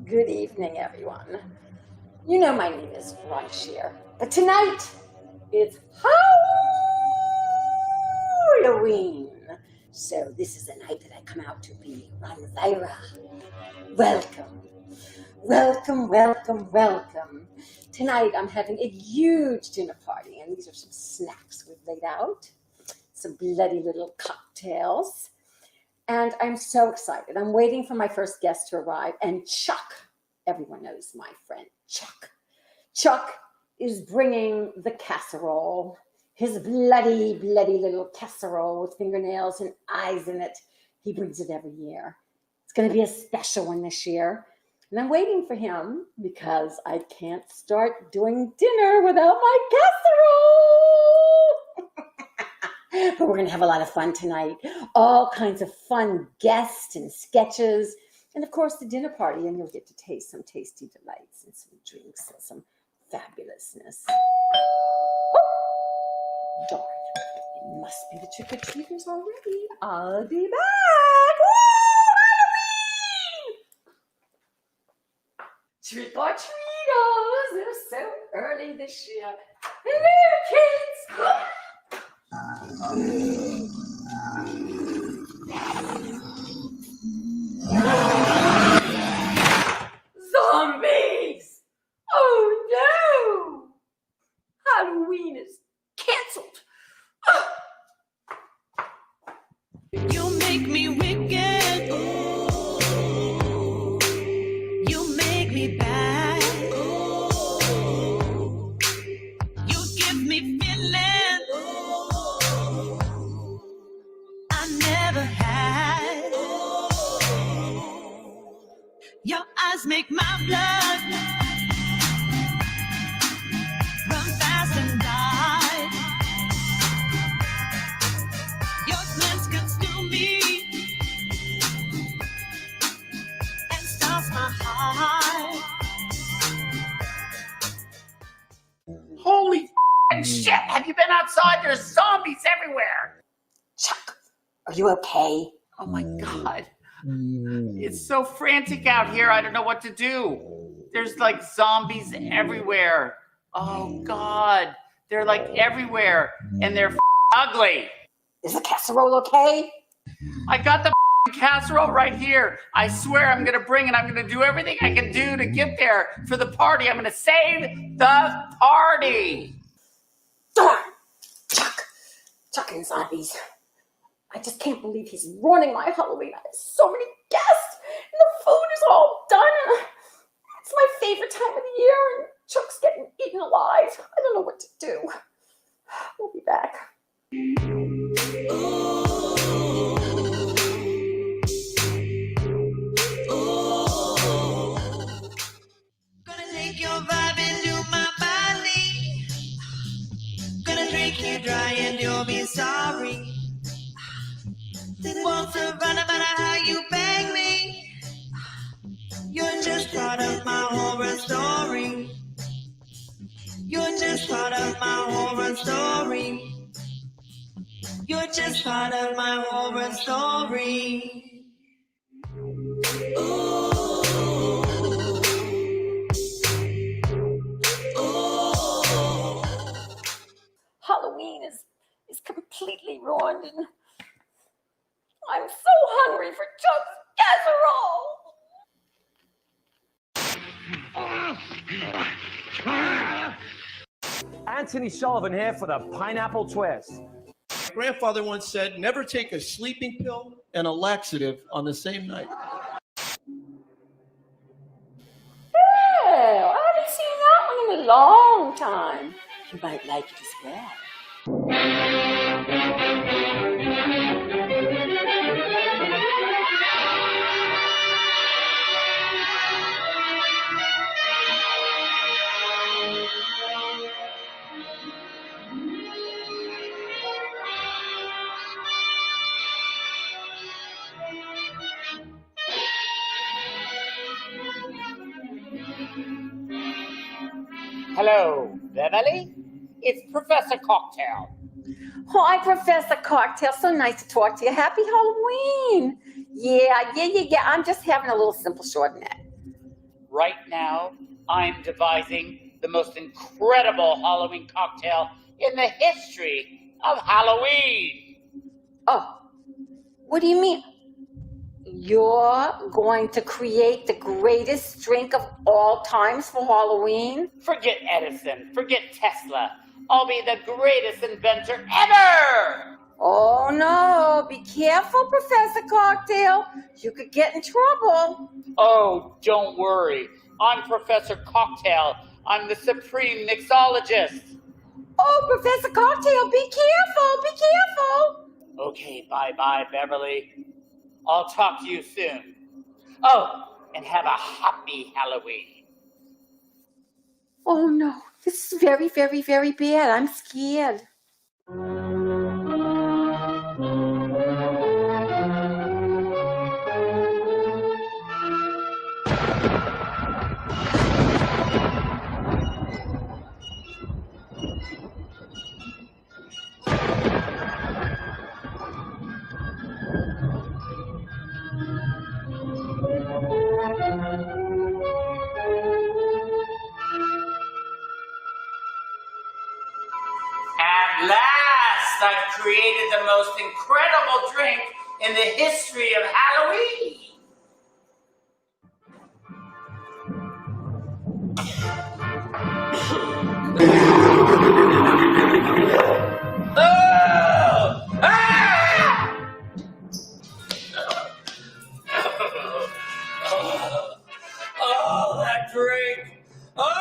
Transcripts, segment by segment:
Good evening, everyone. You know my name is Rhonda Shear, but tonight it's Halloween. So this is the night that I come out to be Rhonvira. Welcome. Welcome, welcome, welcome. Tonight I'm having a huge dinner party, and these are some snacks we've laid out. Some bloody little cocktails. And I'm so excited. I'm waiting for my first guest to arrive. And Chuck, everyone knows my friend Chuck. Chuck is bringing the casserole, his bloody, bloody little casserole with fingernails and eyes in it. He brings it every year. It's going to be a special one this year. And I'm waiting for him because I can't start doing dinner without my casserole. But we're going to have a lot of fun tonight. All kinds of fun guests and sketches. And of course, the dinner party. And you'll get to taste some tasty delights and some drinks and some fabulousness. Oh, darn. It must be the trick-or-treaters already. I'll be back. Woo! Halloween! Trick-or-treaters. They're so early this year. Hello, kids. Zombies! Oh no! Halloween is canceled. You make me wicked. Ooh. You make me bad. Ooh. You give me feeling. Ooh. I never had. Ooh. Your eyes make my blood run fast and die. Your glance consumes me and stops my heart. Holy shit! Have you been outside? There's zombies everywhere. Chuck, are you okay? Oh my god. It's so frantic out here. I don't know what to do. There's like zombies everywhere. Oh god. They're like everywhere. And they're ugly. Is the casserole okay? I got the casserole right here. I swear I'm going to bring it. I'm going to do everything I can do to get there for the party. I'm going to save the party. Darn! Chuck and zombies. I just can't believe he's ruining my Halloween. I have so many guests, and the food is all done. It's my favorite time of the year, and Chuck's getting eaten alive. I don't know what to do. We'll be back. Gonna take your vibe into my body. Gonna drink you dry and you'll be sorry. Won't survive no matter how you beg me. You're just part of my horror story. You're just part of my horror story. You're just part of my horror story. Ooh. Ooh. Halloween is completely ruined, and I'm so hungry for Chuck's casserole. Anthony Sullivan here for the Pineapple Twist. My grandfather once said, never take a sleeping pill and a laxative on the same night. Well, I haven't seen that one in a long time. You might like it as well. Hello, Beverly. It's Professor Cocktail. Hi, Professor Cocktail. So nice to talk to you. Happy Halloween. Yeah. I'm just having a little simple Chardonnay. Right now, I'm devising the most incredible Halloween cocktail in the history of Halloween. Oh, what do you mean? You're going to create the greatest drink of all times for Halloween? Forget Edison, forget Tesla. I'll be the greatest inventor ever! Oh no, be careful, Professor Cocktail. You could get in trouble. Oh, don't worry. I'm Professor Cocktail. I'm the supreme mixologist. Oh, Professor Cocktail, be careful, be careful. Okay, bye-bye, Beverly. I'll talk to you soon. Oh, and have a happy Halloween. Oh no, this is very, very, very bad. I'm scared. At last, I've created the most incredible drink in the history of Halloween. Oh! Ah! Oh, that drink! Oh!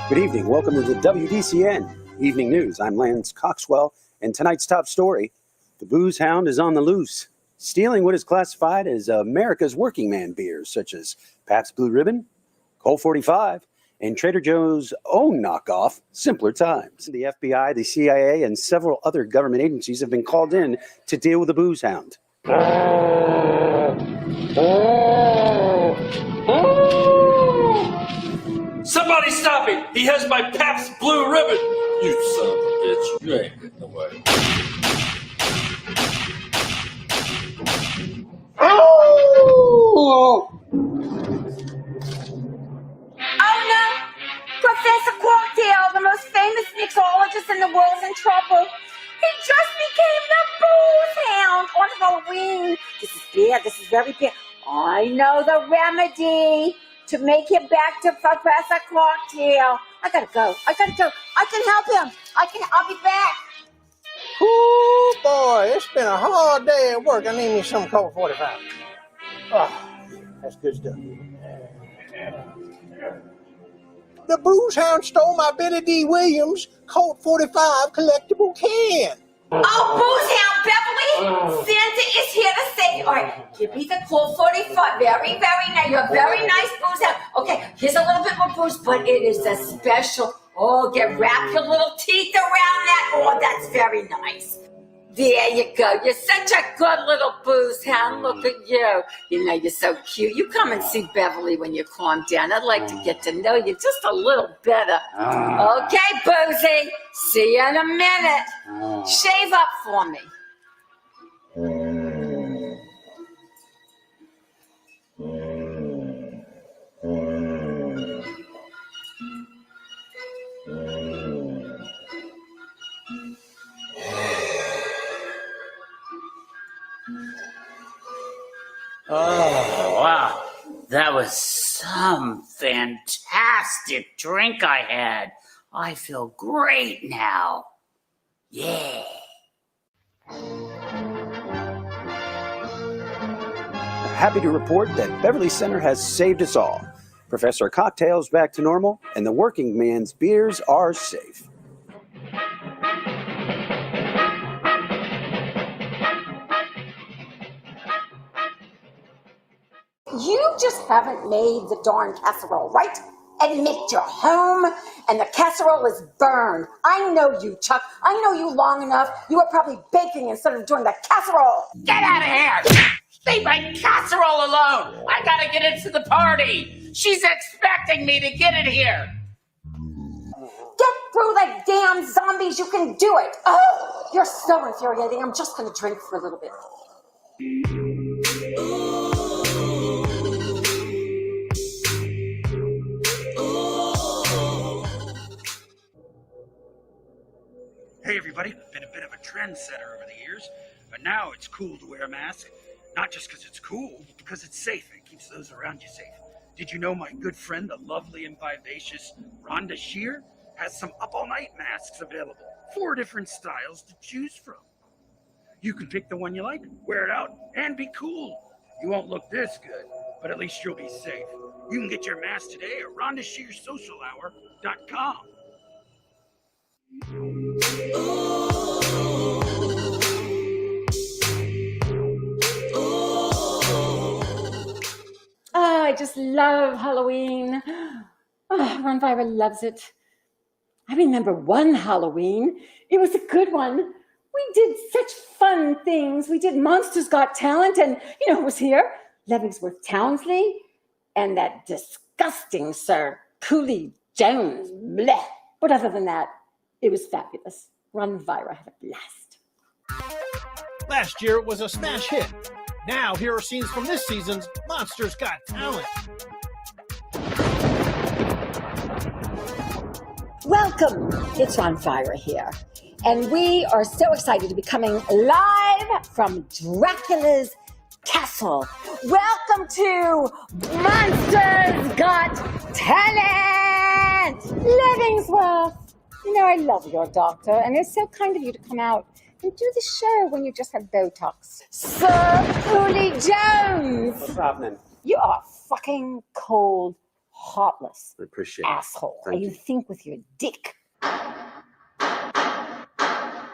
Good evening. Welcome to the WDCN Evening News. I'm Lance Coxwell, and tonight's top story, the Booze Hound is on the loose, stealing what is classified as America's working man beers, such as Pabst Blue Ribbon, Colt 45, and Trader Joe's own knockoff, Simpler Times. The FBI, the CIA, and several other government agencies have been called in to deal with the Booze Hound. Somebody stop him! He has my Pabst Blue Ribbon! You son of a bitch. You ain't getting away. Oh no! Professor Cocktail, the most famous mixologist in the world, is in trouble. He just became the Booze Hound on Halloween. This is bad. This is very bad. I know the remedy to make him back to Professor Cocktail. I gotta go. I can help him. I'll be back. Ooh, boy, it's been a hard day at work. I need me some Colt 45. Oh, that's good stuff. The Booze Hound stole my Billy D. Williams Colt 45 collectible can. Oh, Booze Hound, Beverly, Santa is here to save you. All right, give me the Colt 45. Very, very nice. You're a very nice Booze Hound. Okay, here's a little bit more booze, but it is a special. Oh, wrap your little teeth around that. Oh, that's very nice. There you go. You're such a good little Booze Hound. Look at you. You know, you're so cute. You come and see Beverly when you calm down. I'd like to get to know you just a little better. Okay, Boozy. See you in a minute. Shave up for me. was some fantastic drink I had. I feel great now. Yeah. Happy to report that Beverly Center has saved us all. Professor Cocktail's back to normal, and the working man's beers are safe. You just haven't made the darn casserole, right? Admit you're home and the casserole is burned. I know you, Chuck. I know you long enough. You were probably baking instead of doing the casserole. Get out of here! Leave my casserole alone! I gotta get into the party! She's expecting me to get in here! Get through the damn zombies. You can do it. Oh, you're so infuriating. I'm just going to drink for a little bit. Hey everybody, been a bit of a trendsetter over the years, but now it's cool to wear a mask. Not just because it's cool, but because it's safe and keeps those around you safe. Did you know my good friend, the lovely and vivacious Rhonda Shear, has some up-all-night masks available? 4 different styles to choose from. You can pick the one you like, wear it out, and be cool. You won't look this good, but at least you'll be safe. You can get your mask today at RhondaShearSocialHour.com. Oh, I just love Halloween. Oh, Rhonvira loves it. I remember one Halloween. It was a good one. We did such fun things. We did Monsters Got Talent, and you know who was here? Levingsworth Townsley and that disgusting Sir Cooley Jones. Blech. But other than that, it was fabulous. Rhonvira had a blast. Last year it was a smash hit. Now here are scenes from this season's Monsters Got Talent. Welcome. It's Rhonvira here. And we are so excited to be coming live from Dracula's castle. Welcome to Monsters Got Talent! Levingsworth. You know, I love your doctor, and it's so kind of you to come out and do the show when you just had Botox. Sir Cooley Jones! What's happening? You are fucking cold, heartless I appreciate it. asshole. Thank And you you. think with your dick.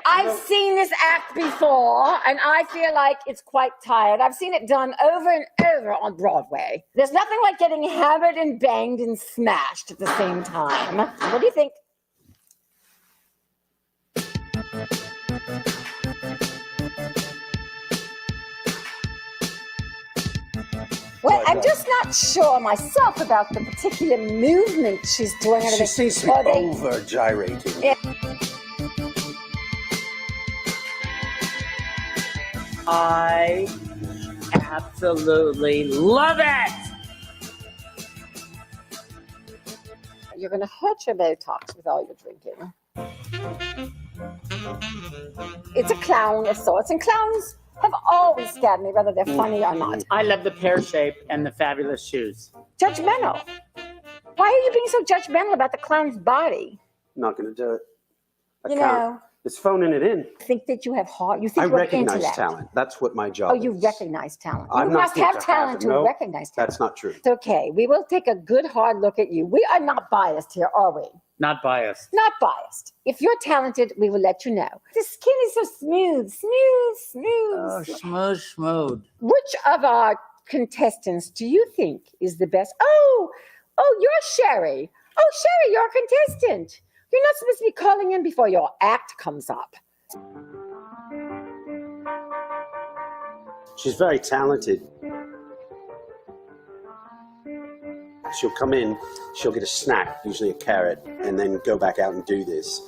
I've seen this act before, and I feel like it's quite tired. I've seen it done over and over on Broadway. There's nothing like getting hammered and banged and smashed at the same time. What do you think? Well, I'm just not sure myself about the particular movement she's doing. She seems to be over-gyrating. Yeah. I absolutely love it! You're going to hurt your Botox with all your drinking. It's a clown of sorts, and clowns have always scared me, whether they're funny or not. I love the pear shape and the fabulous shoes. Judgmental. Why are you being so judgmental about the clown's body? I'm not going to do it. I You can't. know, It's phoning it in. think that you have heart. You think I you have recognize intellect. talent. That's what my job Oh, is. you recognize talent. I'm You not must fit have to talent it. to No, recognize talent. That's not true. It's okay. We will take a good hard look at you. We are not biased here, are we? Not biased. Not biased. If you're talented, we will let you know. The skin is so smooth, smooth, smooth. Smooth, smooth. Which of our contestants do you think is the best? Oh, you're Sherry. Oh, Sherry, you're a contestant. You're not supposed to be calling in before your act comes up. She's very talented. She'll come in, she'll get a snack, usually a carrot, and then go back out and do this.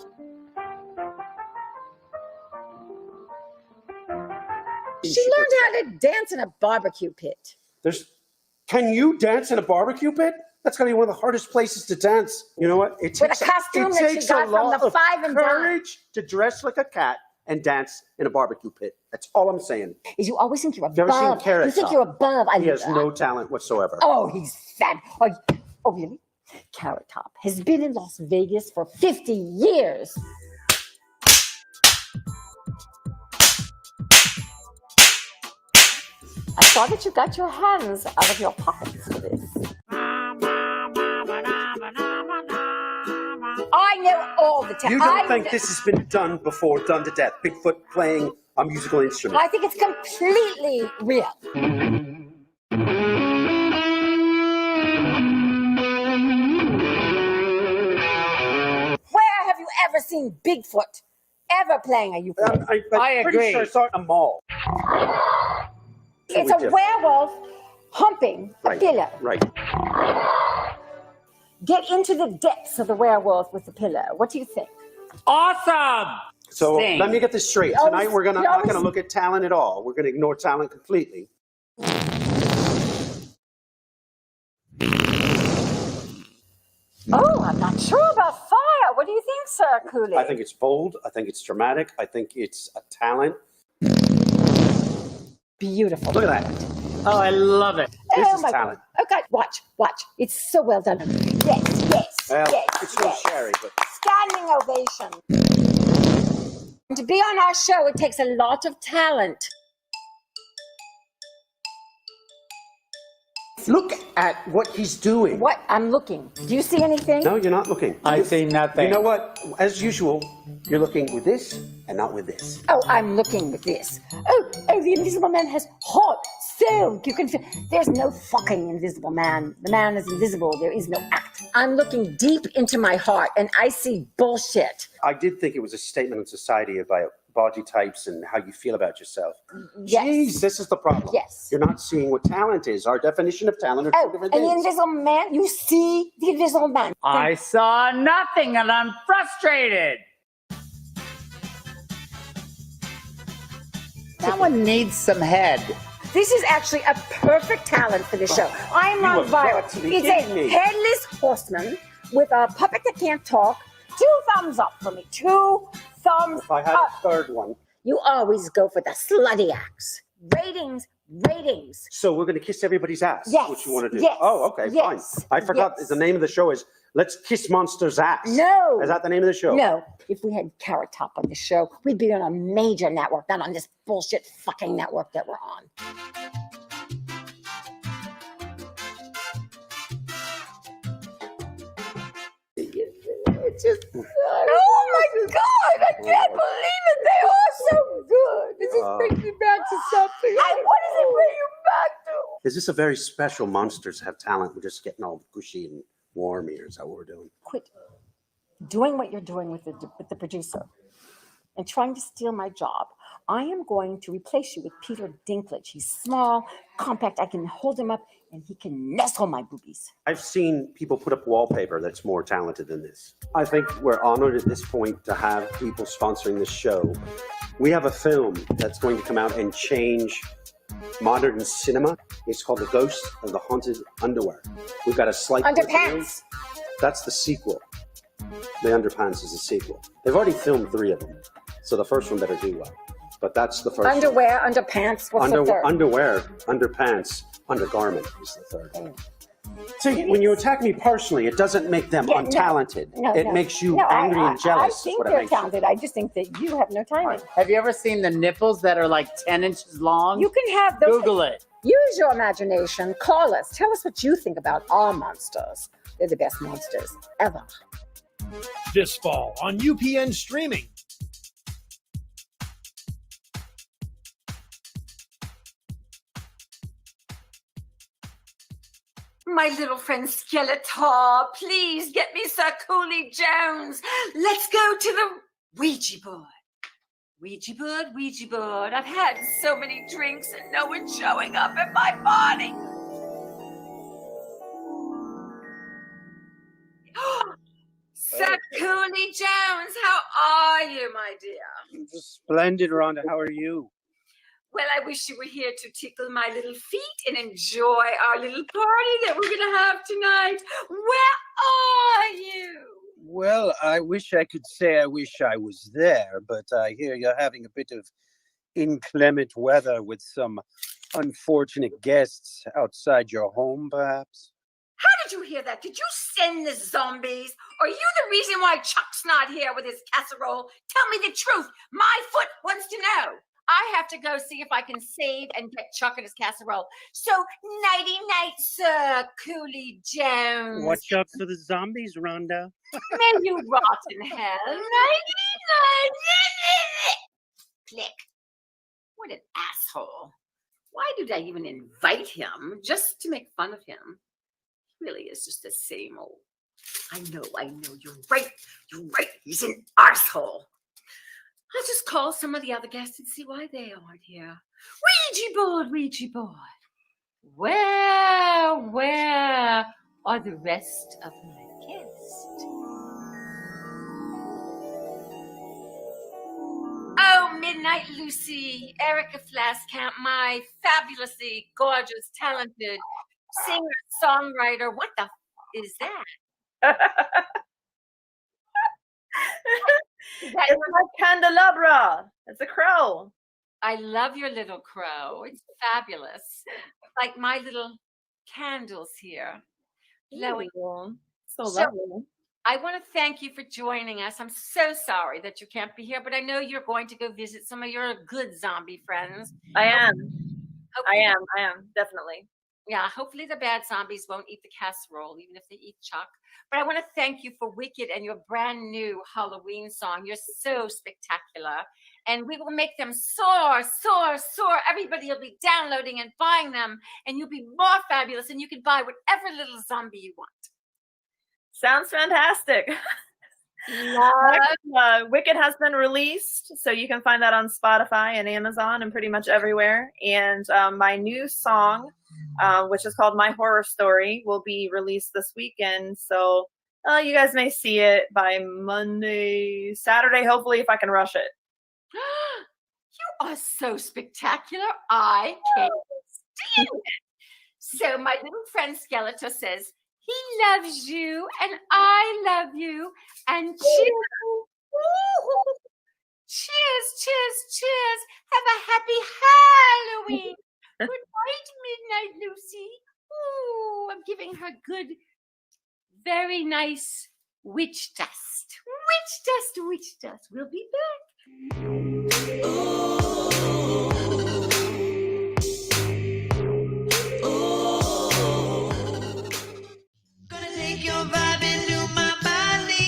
She learned how to dance in a barbecue pit. Can you dance in a barbecue pit? That's going to be one of the hardest places to dance. You know what? With a costume that she got from the Five and Dime. courage to dress like a cat and dance in a barbecue pit. That's all I'm saying. Is you always think you're Never seen above. Carrot You think Top. you're above. He has no talent whatsoever. Oh, he's fat. Oh, really? Carrot Top has been in Las Vegas for 50 years. I saw that you got your hands out of your pockets for this. I know all the time. You don't think this has been done before, done to death? Bigfoot playing a musical instrument. I think it's completely real. Where have you ever seen Bigfoot ever playing a ukulele? I'm I pretty agree. sure I saw it in a mall. It's a werewolf humping a pillow. Right. Get into the depths of the werewolf with the pillow. What do you think? Awesome. So Sing. let me get this straight. Oh, Tonight we're not always- gonna look at talent at all. We're gonna ignore talent completely. Oh, I'm not sure about fire. What do you think, Sir Cooley? I think it's bold. I think it's dramatic. I think it's a talent. Beautiful. Look at that. Oh, I love it. This is my talent. God. Okay, watch. It's so well done. Yes, Well, yes, it's no yes. Sherry, but Standing ovation. To be on our show, it takes a lot of talent. look at what he's doing. What? I'm looking. Do you see anything? No, you're not looking. I see nothing. You know what? As usual, you're looking with this and not with this. Oh, I'm looking with this. Oh, the Invisible Man has hot silk. You can feel. There's no fucking Invisible Man. The man is invisible. There is no act. I'm looking deep into my heart, and I see bullshit. I did think it was a statement on society about body types and how you feel about yourself. Yes. Jeez, this is the problem. Yes. You're not seeing what talent is. Our definition of talent are Oh, two different and the things. Invisible Man. You see the Invisible Man. I saw nothing and I'm frustrated. Someone needs some head. This is actually a perfect talent for the show. I'm You have Rhonvira. got to be It's kidding a me. headless horseman with a puppet that can't talk. 2 thumbs up for me. 2 thumbs If I had up. a third one. You always go for the slutty acts. Ratings. So we're going to kiss everybody's ass. Yes, What you want to do? yes, Oh, okay, yes, fine. I forgot yes. the name of the show is Let's Kiss Monsters' Ass. No. Is that the name of the show? No. If we had Carrot Top on the show, we'd be on a major network, not on this bullshit fucking network that we're on. It's just, Oh my God! I can't believe it. They are so good. This is bringing me back to something. What does it bring you back to? is this a very special Monsters Have Talent? We're just getting all gushy and warm here. Is that what we're doing? Quit doing what you're doing with the producer and trying to steal my job. I am going to replace you with Peter Dinklage. He's small, compact. I can hold him up and he can nestle my boobies. I've seen people put up wallpaper that's more talented than this. I think we're honored at this point to have people sponsoring this show. We have a film that's going to come out and change modern cinema. It's called The Ghost of the Haunted Underwear. We've got a slight... Underpants. That's the sequel. The Underpants is the sequel. They've already filmed 3 of them, so the first one better do well. But that's the first one. Underwear, underpants. What's the third? Underwear, underpants, undergarment is the third. See, when you attack me personally, it doesn't make them Yeah, no. untalented. No, it no. makes you No, angry and jealous. I is think what it they're makes you. talented. I just think that you have no timing. Have you ever seen the nipples that are like 10 inches long? You can have those. Google it. Use your imagination. Call us. Tell us what you think about our monsters. They're the best monsters ever. This fall on UPN streaming. My little friend Skeletor, please get me Sir Cooley Jones. Let's go to the Ouija board. Ouija board, Ouija board. I've had so many drinks and no one's showing up in my body. Sir Cooley Jones, how are you, my dear? Splendid, Rhonda. How are you? Well, I wish you were here to tickle my little feet and enjoy our little party that we're going to have tonight. Where are you? Well, I wish I could say I wish I was there, but I hear you're having a bit of inclement weather with some unfortunate guests outside your home, perhaps? How did you hear that? Did you send the zombies? Are you the reason why Chuck's not here with his casserole? Tell me the truth. My foot wants to know. I have to go see if I can save and get Chuck and his casserole. So, nighty-night, Sir Cooley Jones. Watch out for the zombies, Rhonda. May you rot in hell. Nighty-night. Click. What an asshole. Why did I even invite him? Just to make fun of him. He really is just the same old. I know. You're right. He's an arsehole. I'll just call some of the other guests and see why they aren't here. Ouija board. Where are the rest of my guests? Oh, Midnight Lucy, Erica Flask, my fabulously gorgeous, talented singer, songwriter. What the is that? It's like candelabra. It's a crow. I love your little crow. It's fabulous. Like my little candles here. Glowing. So lovely. I want to thank you for joining us. I'm so sorry that you can't be here, but I know you're going to go visit some of your good zombie friends. I am, definitely. Yeah, hopefully the bad zombies won't eat the casserole, even if they eat Chuck. But I want to thank you for Wicked and your brand new Halloween song. You're so spectacular. And we will make them soar. Everybody will be downloading and buying them. And you'll be more fabulous. And you can buy whatever little zombie you want. Sounds fantastic. Wicked has been released, so you can find that on Spotify and Amazon and pretty much everywhere. And my new song, which is called My Horror Story, will be released this weekend. So you guys may see it by Monday, Saturday, hopefully, if I can rush it. You are so spectacular. I can't stand it. So my little friend Skeletor says, he loves you and I love you. And cheers. Have a happy Halloween. Good night, Midnight Lucy. Ooh, I'm giving her good, very nice witch dust. Witch dust. We'll be back. Gonna take your vibe into my body.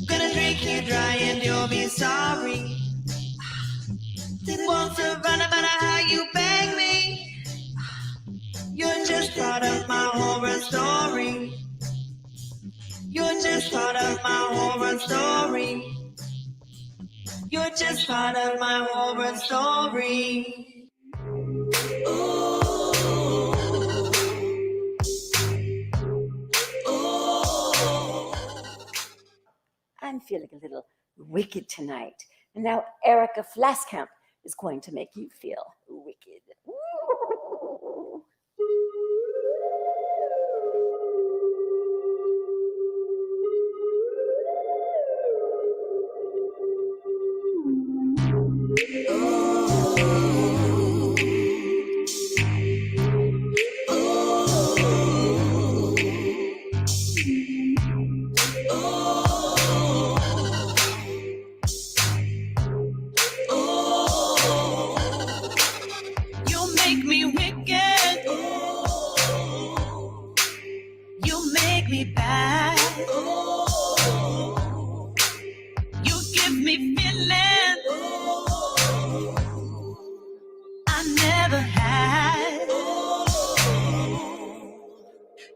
Gonna drink you dry and you'll be sorry. Won't survive no matter how you bang me. You're just part of my horror story. You're just part of my horror story. You're just part of my horror story. I'm feeling a little wicked tonight. And now Erica Flaskamp is going to make you feel wicked. Ooh.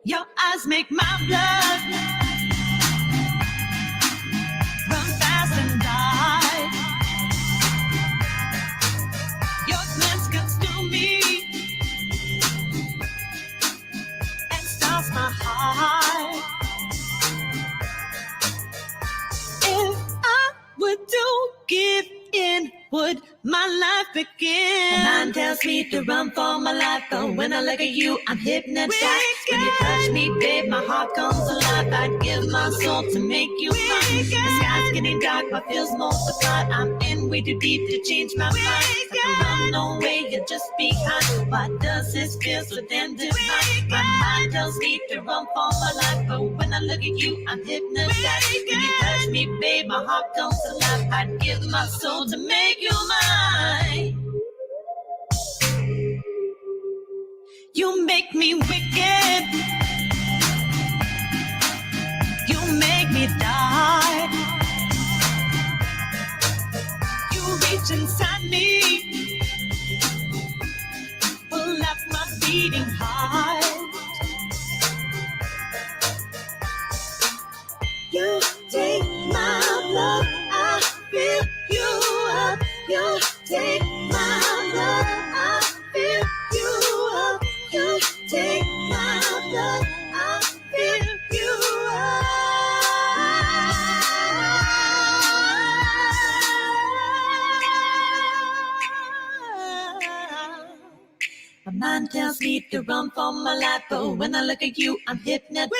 Your eyes make my blood run fast and die. Your glance cuts through me and stops my heart. If I were to give in, would my life begins. My mind tells me to run for my life, but when I look at you, I'm hypnotized. When you touch me, babe, my heart comes alive. I'd give my soul to make you mine. The sky's getting dark, my feels multiplied. I'm in way too deep to change my mind. I can run no way, you're just behind. Why does this feel so damn divine? My mind tells me to run for my life, but when I look at you, I'm hypnotized. When you touch me, babe, my heart comes alive. I'd give my soul to make you mine. You make me wicked. You make me die. You reach inside me, pull up my beating heart. You take my blood, I fill you up. You take my blood, I fill you up. You take my blood, I fill you up. My mind tells me to run for my life, but when I look at you, I'm hypnotized.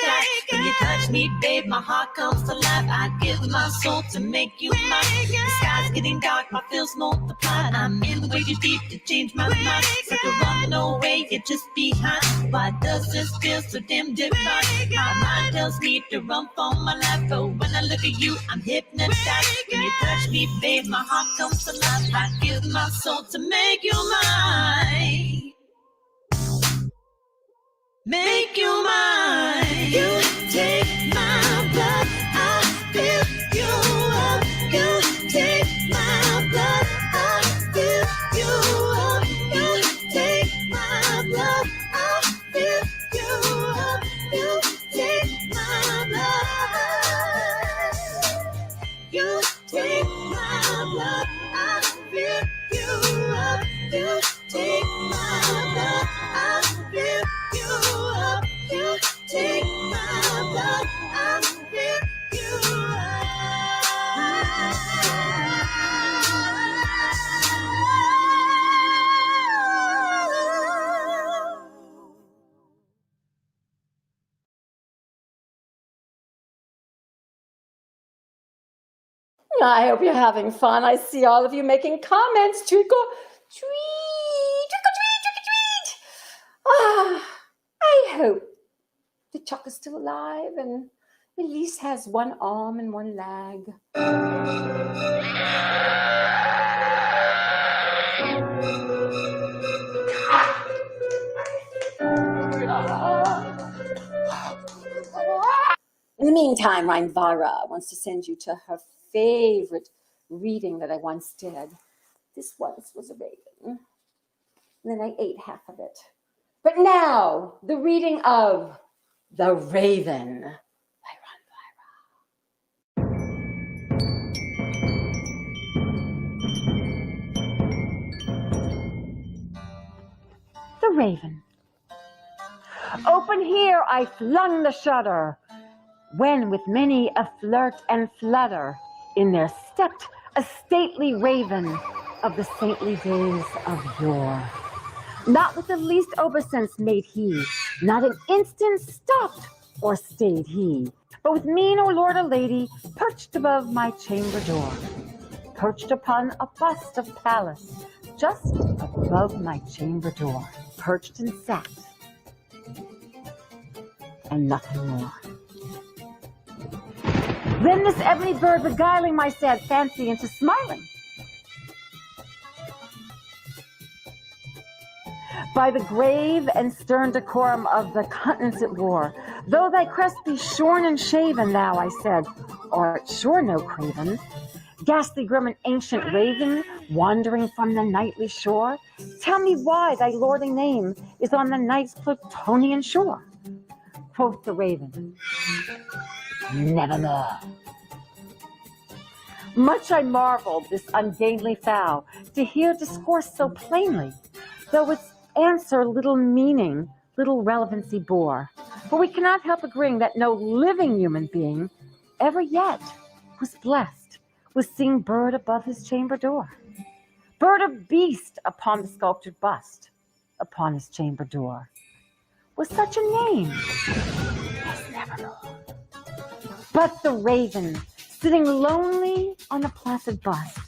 When you touch me, babe, my heart comes to life. I give my soul to make you mine. The sky's getting dark, my feels multiplied. I'm in way too deep to change my mind. So to run no way, you're just behind. Why does this feel so damn divine? My mind tells me to run for my life, but when I look at you, I'm hypnotized. When you touch me, babe, my heart comes to life. I give my soul to make you mine. Make you mine. You take my blood, I fill you up. You take my blood, I fill you up. You take my blood, I fill you up. You take my blood. You take my blood, I fill you up. You take my blood, I fill you up. You take my blood, I fill you I hope you're having fun. I see all of you making comments. Trick or treat, trick or treat, trick or treat. Ah, I hope the Chuck is still alive and Elise has one arm and one leg. In the meantime, Rhonvira wants to send you to her favorite reading that I once did. This once was a raven. And then I ate half of it. But now, the reading of The Raven by Rhonvira. The Raven. Open here I flung the shutter, when with many a flirt and flutter in there stepped a stately raven of the saintly days of yore. Not with the least obeisance made he, not an instant stopped or stayed he, but with mien or lord or lady perched above my chamber door, perched upon a bust of Pallas, just above my chamber door, perched and sat, and nothing more. Then this ebony bird beguiling my sad fancy into smiling. By the grave and stern decorum of the countenance it wore, though thy crest be shorn and shaven, thou, I said, art sure no craven. Ghastly grim and ancient raven, wandering from the nightly shore, tell me why thy lordly name is on the night's Plutonian shore. Quoth the raven, nevermore. Much I marveled this ungainly fowl to hear discourse so plainly, though its answer little meaning, little relevancy bore. For we cannot help agreeing that no living human being ever yet was blessed with seeing bird above his chamber door. bird of beast upon the sculptured bust, upon his chamber door. Was such a name as never known. But the raven, sitting lonely on the placid bust,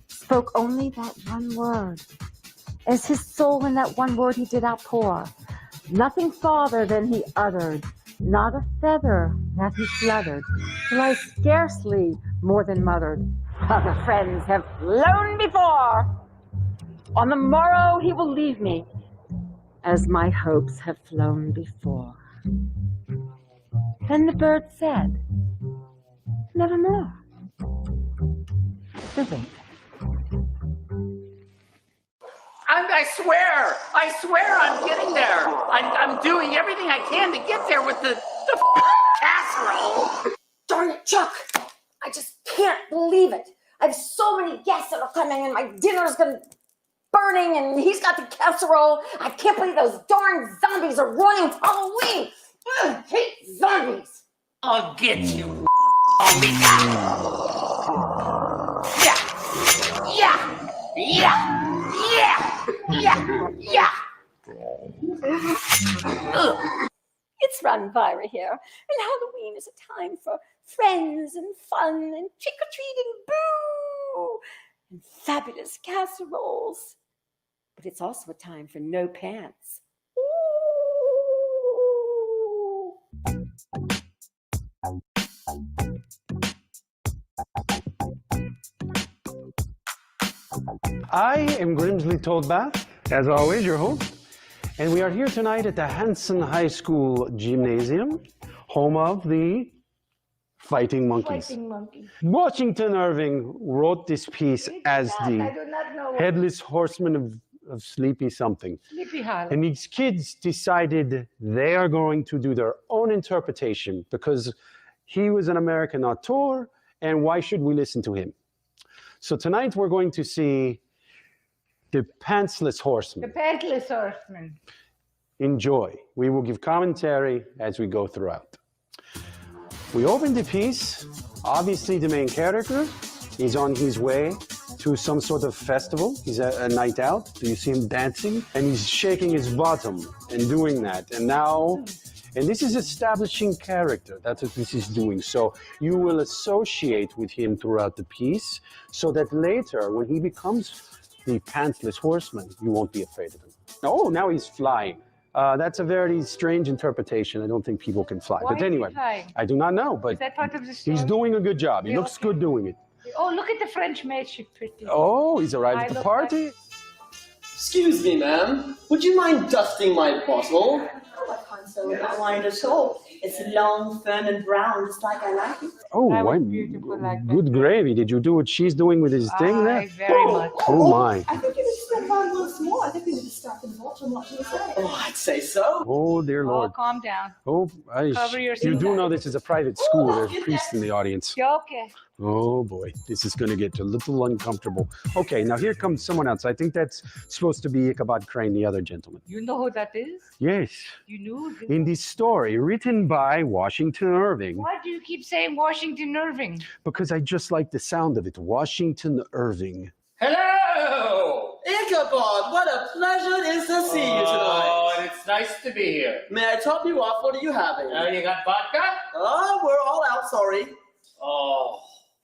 spoke only that one word. As his soul in that one word he did outpour, nothing farther than he uttered, not a feather that he fluttered, till I scarcely more than muttered, other friends have flown before. On the morrow he will leave me, as my hopes have flown before. Then the bird said, nevermore. The raven. I swear I'm getting there. I'm doing everything I can to get there with the casserole. Darn it, Chuck! I just can't believe it. I have so many guests that are coming, and my dinner's burning, and he's got the casserole. I can't believe those darn zombies are ruining Halloween. I hate zombies. I'll get you. Yeah. It's Rhonvira here, and Halloween is a time for friends and fun and trick-or-treating, boo, and fabulous casseroles. But it's also a time for no pants. I am Grimsley Toadbath, as always, your host, and we are here tonight at the Hanson High School Gymnasium, home of the Fighting Monkeys. Washington Irving wrote this piece as the headless horseman of Sleepy something. Sleepy Hollow. And these kids decided they are going to do their own interpretation because he was an American auteur, and why should we listen to him? So tonight we're going to see the Pantsless Horseman. The Pantsless Horseman. Enjoy. We will give commentary as we go throughout. We opened the piece. Obviously, the main character is on his way to some sort of festival. He's a night out. Do you see him dancing? And he's shaking his bottom and doing that. And now, and this is establishing character. That's what this is doing. So you will associate with him throughout the piece so that later, when he becomes the Pantsless Horseman, you won't be afraid of him. Oh, now he's flying. That's a very strange interpretation. I don't think people can fly. Why but anyway, is he flying? I do not know. But Is that part of the story? he's doing a good job. He looks good doing it. Oh, look at the French maid. She's pretty. Oh, he's arrived at the party? Excuse me, ma'am. Would you mind dusting my bottle? Oh, I can't say I don't mind at all. It's long, firm, and brown, just like I like it. Oh, good gravy. Did you do what she's doing with his thing there? Very much. Oh, my. I think you need to step on once more. I think we need to start in the bottom. What do you say? Oh, I'd say so. Oh, dear Lord. Calm down. Oh, Cover your you do seat. know this is a private school. There's priests in the audience. You okay? Oh, boy. This is going to get a little uncomfortable. Okay, now here comes someone else. I think that's supposed to be Ichabod Crane, the other gentleman. You know who that is? Yes. You knew? In this story written by Washington Irving. Why do you keep saying Washington Irving? Because I just like the sound of it. Washington Irving. Hello! Ichabod, what a pleasure it is to see you tonight. Oh, and it's nice to be here. May I top you off? What are you having? You got vodka? Oh, we're all out, sorry. Oh.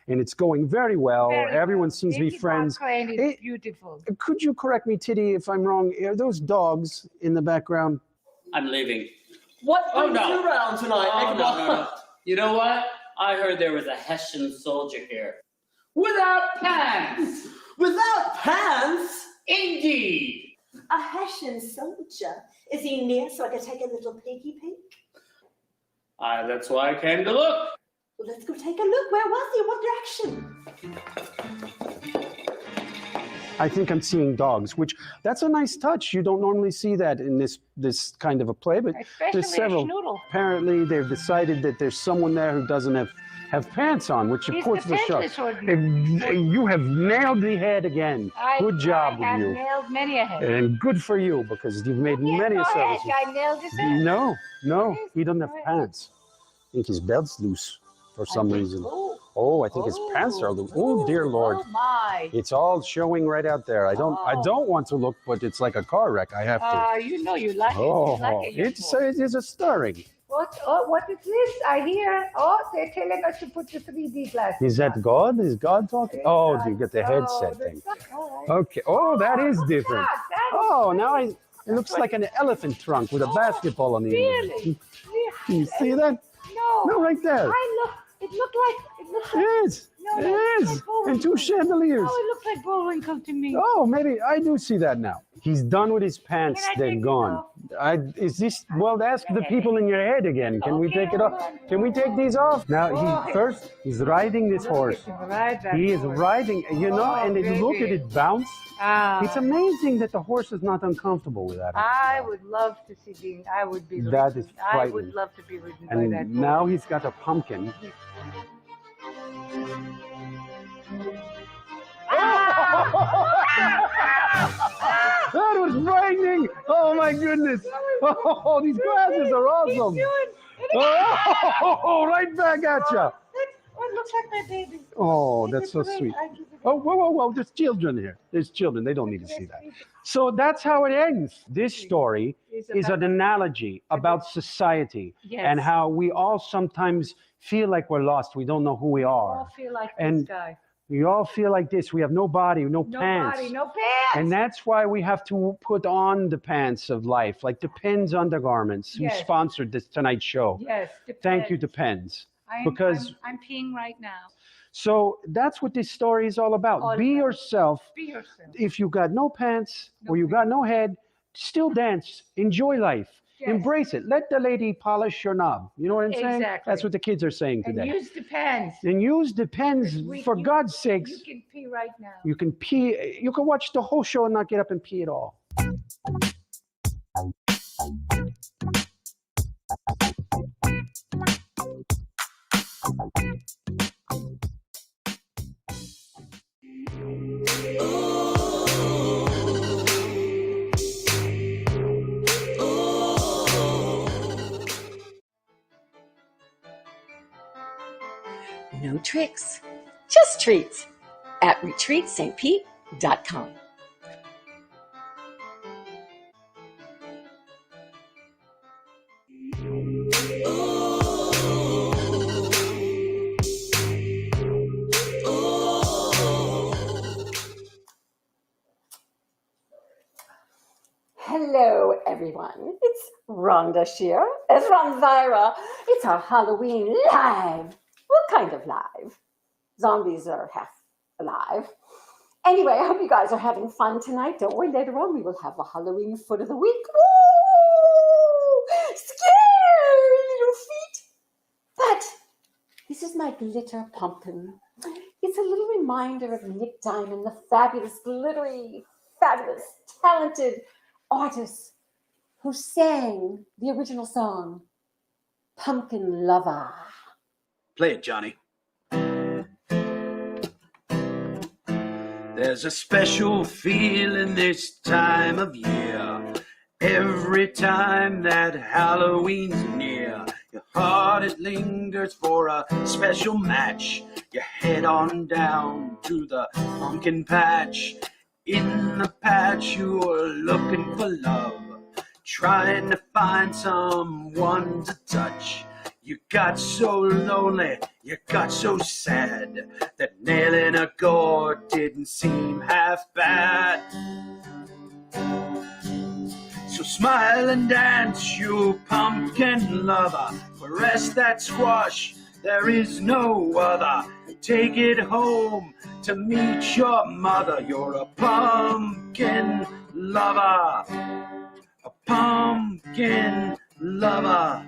And it's going very well. Very Everyone well. seems to be friends. Crane is beautiful. Could you correct me, Titty, if I'm wrong? Are those dogs in the background? I'm leaving. What brings you around tonight, Oh, Ichabod? no. You know what? I heard there was a Hessian soldier here. Without pants! Without pants? Indeed! A Hessian soldier. Is he near so I can take a little peeky peek? That's why I came to look. Well, let's go take a look. Where was he? What direction? I think I'm seeing dogs, which that's a nice touch. You don't normally see that in this kind of a play, but Especially there's several. a schnoodle. Apparently, they've decided that there's someone there who doesn't have pants on, which of He's course the is a show. Pantsless Horseman. You have nailed the head again. Good job I with you. nailed many a head. And good for you, because you've made many Go ahead, services. I nailed his head. No, he doesn't have pants. I think his belt's loose for some reason. Oh, Oh, I think his pants are loose. Oh, dear Lord. Oh my. It's all showing right out there. I don't want to look, but it's like a car wreck. I have to. You know you like it. Oh, You like it. it's a stirring. What is this? I hear. Oh, they're telling us to put the 3D glasses. Is that God? Is God talking? Oh, you get the headset thing. Okay. Oh, that is different. Oh, now it looks like an elephant trunk with a basketball on the end. Really? Can you see that? No. No, right there. It looked like. Yes, No, it is. And two chandeliers. Oh, it looks like Bullwinkle to me. Oh, maybe I do see that now. He's done with his pants. They're gone. Is this? Well, ask the people in your head again. Can we take it off? Can we take these off? Now, he's riding this horse. He is riding, and then look at it bounce. It's amazing that the horse is not uncomfortable with that. I would love to see being. I would be. That is I frightening. would love to be ridden by that. And now he's got a pumpkin. That was frightening! Oh my goodness! Oh, these glasses are awesome! Oh, right back at you! Oh, it looks like my baby. Oh, that's so sweet. Oh, whoa! There's children here. There's children. They don't need to see that. So that's how it ends. This story is an analogy about society and how we all sometimes feel like we're lost. We don't know who we are. We all feel like And this guy. we all feel like this. We have no body, no pants. Body, no pants. And that's why we have to put on the pants of life, like Depends Undergarments, who Yes. sponsored this tonight's show. Yes. Thank you, Depends. Because I'm peeing right now. so that's what this story is all about. Be yourself. Be yourself. If you got no pants or you got no head, still dance. Enjoy life. Yes. Embrace it. Let the lady polish your knob. You know what I'm saying? Exactly. That's what the kids are saying And today. use the pens. And use Depends, for God's sakes. You can pee right now. You can pee. You can watch the whole show and not get up and pee at all. No tricks, just treats at retreatstpete.com. Hello, everyone. It's Rhonda Shear as Rhonvira. It's our Halloween live. What kind of live? Zombies are half alive. Anyway, I hope you guys are having fun tonight. Don't worry, later on we will have a Halloween foot of the week. Woo! Scary little feet. But this is my glitter pumpkin. It's a little reminder of Nick Diamond, the fabulous, glittery, fabulous, talented artist who sang the original song, Pumpkin Lover. Play it, Johnny. There's a special feeling this time of year. Every time that Halloween's near, your heart it lingers for a special match. You head on down to the pumpkin patch. In the patch you're looking for love, trying to find someone to touch. You got so lonely, you got so sad, that nailing a gourd didn't seem half bad. So smile and dance, you pumpkin lover. Caress that squash, there is no other. Take it home to meet your mother. You're a pumpkin lover, a pumpkin lover.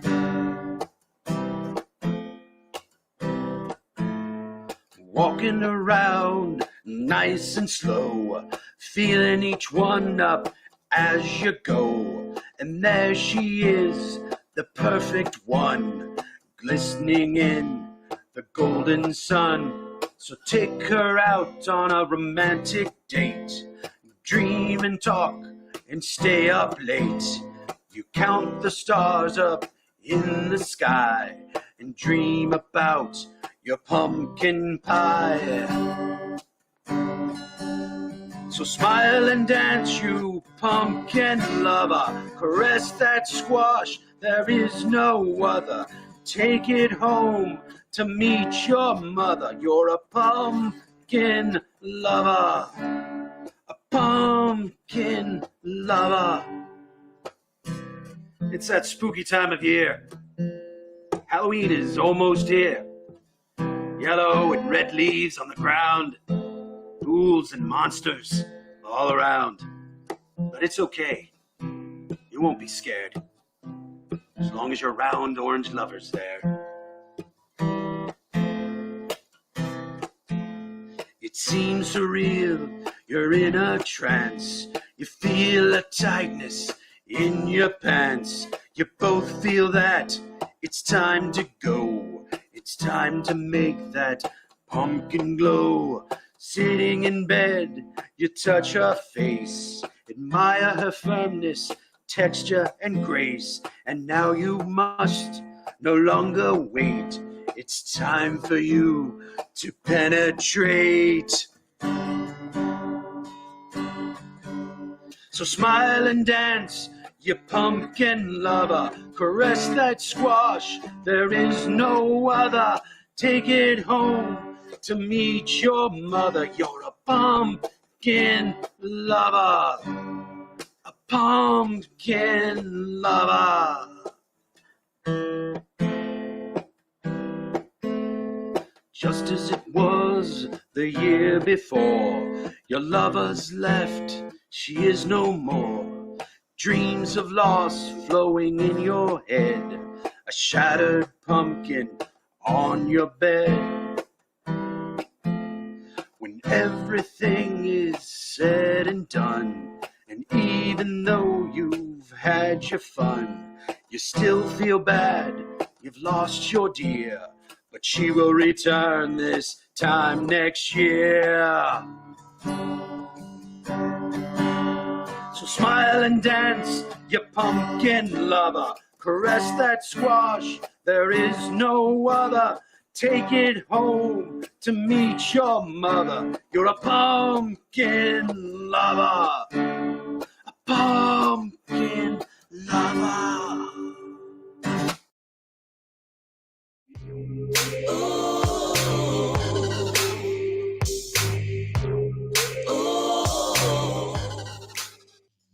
Walking around nice and slow, feeling each one up as you go. And there she is, the perfect one, glistening in the golden sun. So take her out on a romantic date. Dream and talk and stay up late. You count the stars up in the sky and dream about your pumpkin pie. So smile and dance, you pumpkin lover. Caress that squash, there is no other. Take it home to meet your mother. You're a pumpkin lover. A pumpkin lover. It's that spooky time of year. Halloween is almost here. Yellow and red leaves on the ground. Ghouls and monsters all around. But it's okay. You won't be scared. As long as your round orange lover's there. It seems surreal. You're in a trance. You feel a tightness in your pants. You both feel that it's time to go. It's time to make that pumpkin glow. Sitting in bed, you touch her face. Admire her firmness, texture, and grace. And now you must no longer wait. It's time for you to penetrate. So smile and dance, you pumpkin lover. Caress that squash, there is no other. Take it home to meet your mother. You're a pumpkin lover. A pumpkin lover. Just as it was the year before, your lover's left, she is no more. Dreams of loss flowing in your head, a shattered pumpkin on your bed. When everything is said and done, and even though you've had your fun, you still feel bad, you've lost your dear, but she will return this time next year. So smile and dance, you pumpkin lover. Caress that squash, there is no other. Take it home to meet your mother. You're a pumpkin lover. A pumpkin lover.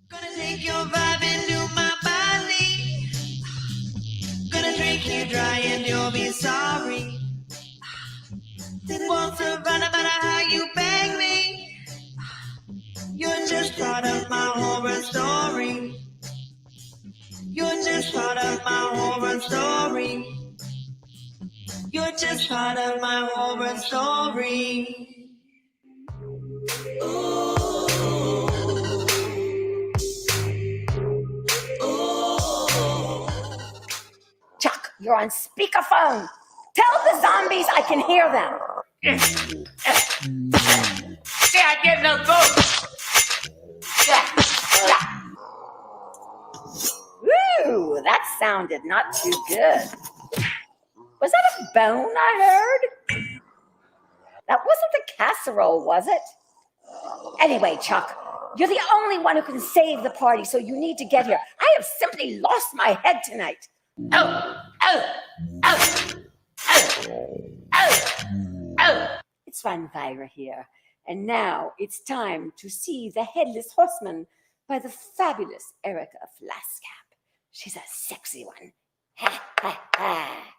Gonna take your vibe into my body. Gonna drink you dry and you'll be sorry. Won't survive no matter how you bang me. You're just part of my horror story. You're just part of my horror story. You're just part of my horror story. Chuck, you're on speakerphone. Tell the zombies I can hear them. See, I get no vote. Woo, that sounded not too good. Was that a bone I heard? That wasn't the casserole, was it? Anyway, Chuck, you're the only one who can save the party, so you need to get here. I have simply lost my head tonight. It's Rhonvira here, and now it's time to see The Headless Horseman by the fabulous Erica Flask. She's a sexy one. Ha, ha, ha.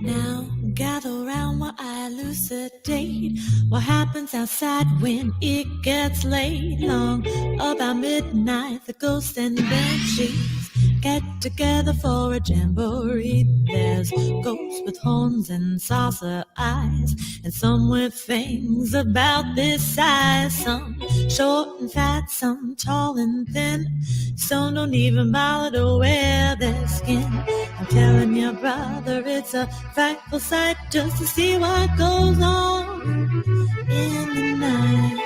Now gather round while I elucidate what happens outside when it gets late. Long about midnight, the ghosts and banshees get together for a jamboree. There's ghosts with horns and saucer eyes, and some with things about this size. Some short and fat, some tall and thin. Some don't even bother to wear their skin. I'm telling you, brother, it's a frightful sight just to see what goes on in the night.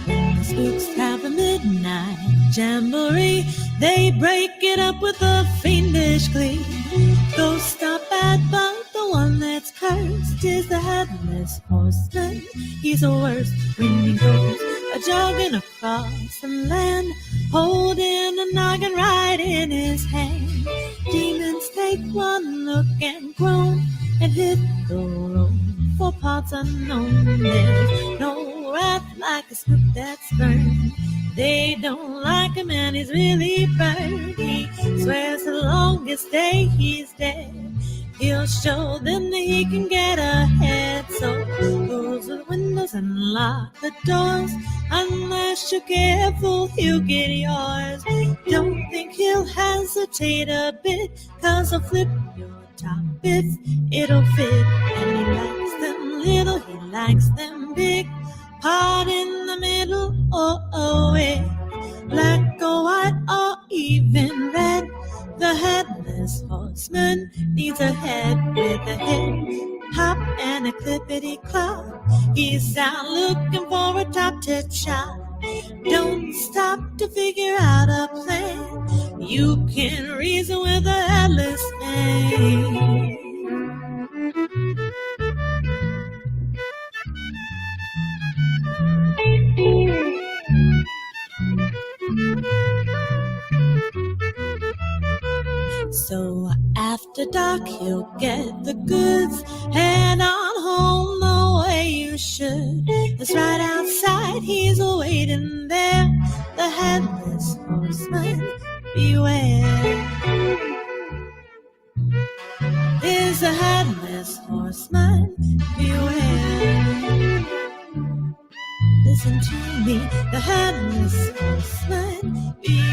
When the spooks have a midnight jamboree, they break it up with a fiendish glee. Ghosts are bad, but the one that's cursed is the headless horseman. He's the worst when he goes a-jogging across the land, holding a noggin right in his hand. Demons take one look and groan and hit the road for parts unknown. There's no wrath like a spook that's burned. They don't like him and he's really burned. He swears the longest day he's dead, he'll show them that he can get ahead. So close the windows and lock the doors. Unless you're careful, he'll get yours. Don't think he'll hesitate a bit, 'cause he'll flip your top if it'll fit. And he likes them little, he likes them big. Part in the middle, black or white or even red. The headless horseman needs a head with a hip hop and a clippity-clop. He's out looking for a top-tip shot. Don't stop to figure out a plan. You can reason with a headless man. So after dark he'll get the goods, head on home the way you should. It's right outside, he's waiting there, the headless horseman, beware. Is the headless horseman, beware. Listen to me, the headless horseman, beware.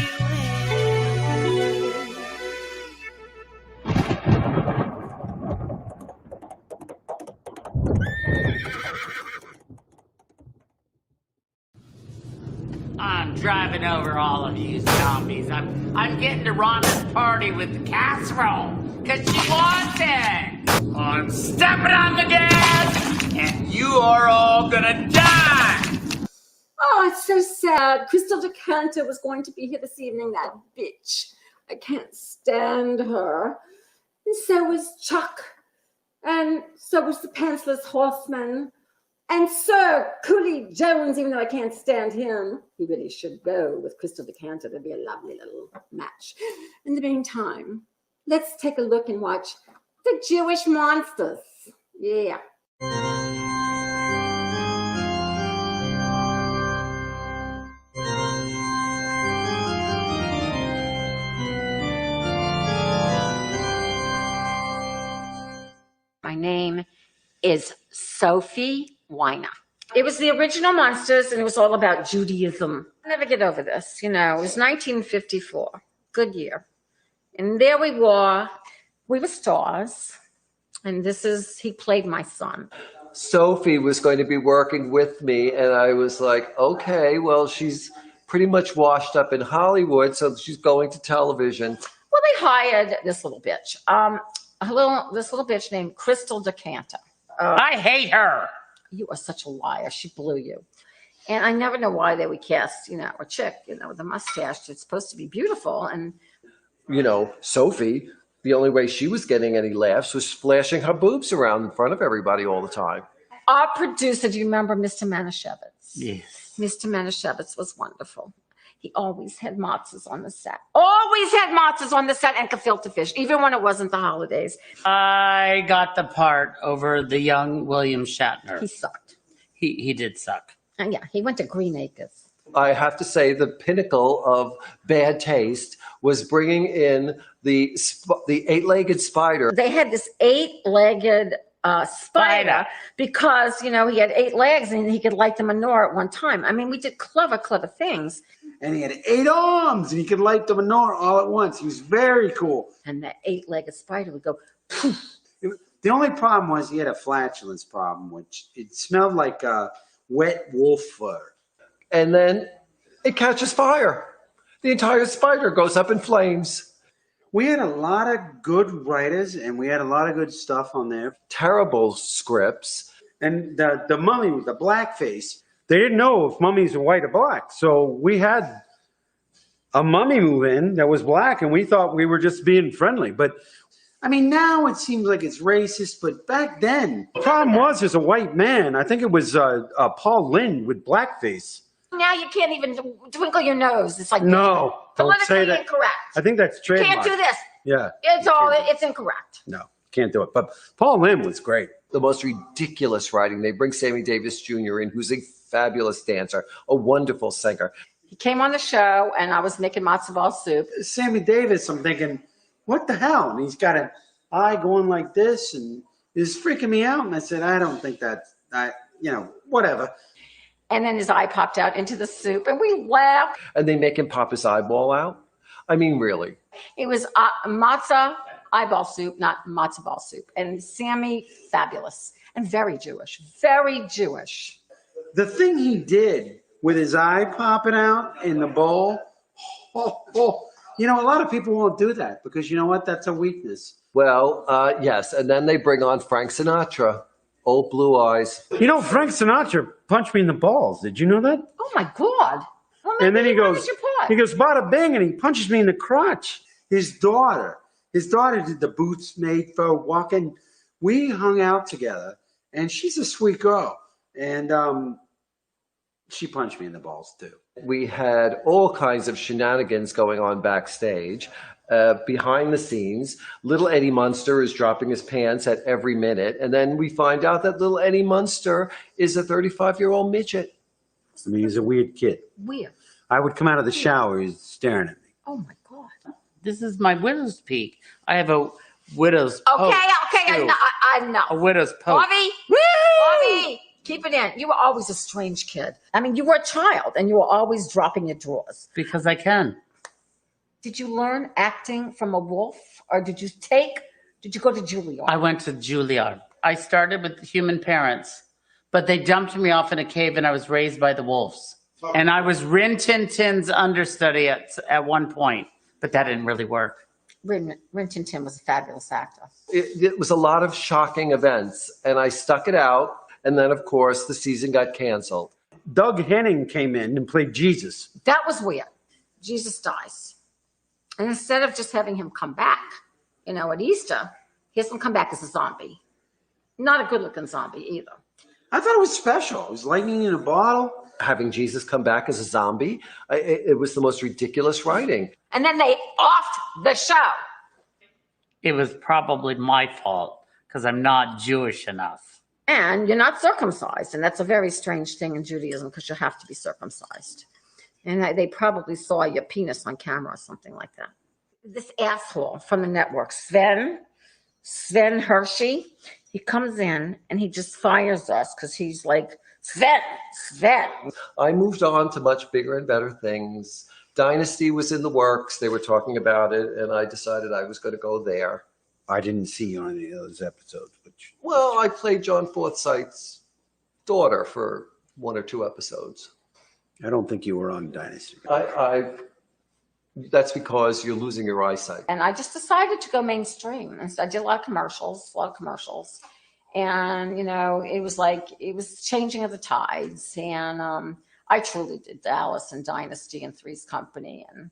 I'm driving over all of you zombies. I'm getting to Rhonda's party with the casserole, because she wants it. I'm stepping on the gas, and you are all gonna die. Oh, it's so sad. Crystal DeCanter was going to be here this evening, that bitch. I can't stand her. And so was Chuck. And so was the Pantsless horseman. And Sir Cooley Jones, even though I can't stand him, he really should go with Crystal DeCanter. That'd be a lovely little match. In the meantime, let's take a look and watch The Jewish Monsters. Yeah. My name is Sophie Weiner. It was the original Monsters, and it was all about Judaism. I'll never get over this. You know, it was 1954. Good year. And there we were. We were stars. And he played my son. Sophie was going to be working with me, and I was like, okay, well, she's pretty much washed up in Hollywood, so she's going to television. Well, they hired this little bitch. This little bitch named Crystal DeCanter. I hate her. You are such a liar. She blew you. And I never know why they would cast, a chick, with a mustache. It's supposed to be beautiful. And, Sophie, the only way she was getting any laughs was flashing her boobs around in front of everybody all the time. Our producer, do you remember Mr. Manischewitz? Yes. Mr. Manischewitz was wonderful. He always had matzahs on the set. Always had matzahs on the set and gefilte fish, even when it wasn't the holidays. I got the part over the young William Shatner. He sucked. He did suck. And yeah, he went to Green Acres. I have to say the pinnacle of bad taste was bringing in the eight-legged spider. They had this eight-legged spider because, he had 8 legs and he could light the menorah at one time. I mean, we did clever things. And he had 8 arms and he could light the menorah all at once. He was very cool. And that 8-legged spider would go poof. The only problem was he had a flatulence problem, which it smelled like wet wolf fur. And then it catches fire. The entire spider goes up in flames. We had a lot of good writers and we had a lot of good stuff on there. Terrible scripts. And the mummy with the black face, they didn't know if mummies were white or black. So we had a mummy move in that was black and we thought we were just being friendly. But I mean, now it seems like it's racist, but back then, the problem was there's a white man. I think it was Paul Lynde with blackface. Now you can't even twinkle your nose. It's like no, don't say that. Incorrect. I think that's trademark. Can't do this. Yeah. It's incorrect. No, can't do it. But Paul Lynde was great. The most ridiculous writing. They bring Sammy Davis Jr. in, who's a fabulous dancer, a wonderful singer. He came on the show, and I was making matzo ball soup. Sammy Davis, I'm thinking, what the hell? And he's got an eye going like this, and it's freaking me out. And I said, I don't think that's, whatever. And then his eye popped out into the soup, and we laughed. And they make him pop his eyeball out? I mean, really. It was matzah eyeball soup, not matzo ball soup. And Sammy, fabulous. And very Jewish. Very Jewish. The thing he did with his eye popping out in the bowl, a lot of people won't do that because you know what? That's a weakness. Well, yes. And then they bring on Frank Sinatra. Old blue eyes. Frank Sinatra punched me in the balls. Did you know that? Oh, my God. Well, and then he goes, bada bing, and he punches me in the crotch. His daughter did the boots made for walking. We hung out together, and she's a sweet girl. And she punched me in the balls, too. We had all kinds of shenanigans going on backstage. Behind the scenes, little Eddie Munster is dropping his pants at every minute. And then we find out that little Eddie Munster is a 35-year-old midget. I mean, he's a weird kid. Weird. I would come out of the shower, he's staring at me. Oh, my God. This is my widow's peak. I have a widow's Okay, I know. A widow's poke. Harvey, keep it in. You were always a strange kid. I mean, you were a child, and you were always dropping your drawers. Because I can. Did you learn acting from a wolf, or did you go to Juilliard? I went to Juilliard. I started with human parents, but they dumped me off in a cave and I was raised by the wolves. And I was Rin Tin Tin's understudy at one point, but that didn't really work. Rin Tin Tin was a fabulous actor. It was a lot of shocking events, and I stuck it out. And then, of course, the season got canceled. Doug Henning came in and played Jesus. That was weird. Jesus dies. And instead of just having him come back, at Easter, he has him come back as a zombie. Not a good-looking zombie either. I thought it was special. It was lightning in a bottle. Having Jesus come back as a zombie, it was the most ridiculous writing. And then they offed the show. It was probably my fault because I'm not Jewish enough. And you're not circumcised. And that's a very strange thing in Judaism because you have to be circumcised. And they probably saw your penis on camera or something like that. This asshole from the network, Sven Hershey, he comes in and he just fires us because he's like, Sven. I moved on to much bigger and better things. Dynasty was in the works. They were talking about it, and I decided I was going to go there. I didn't see you on any of those episodes. Well, I played John Forsythe's daughter for 1 or 2 episodes. I don't think you were on Dynasty. That's because you're losing your eyesight. And I just decided to go mainstream. And so I did a lot of commercials. And, it was changing of the tides. And I truly did Dallas and Dynasty and Three's Company. And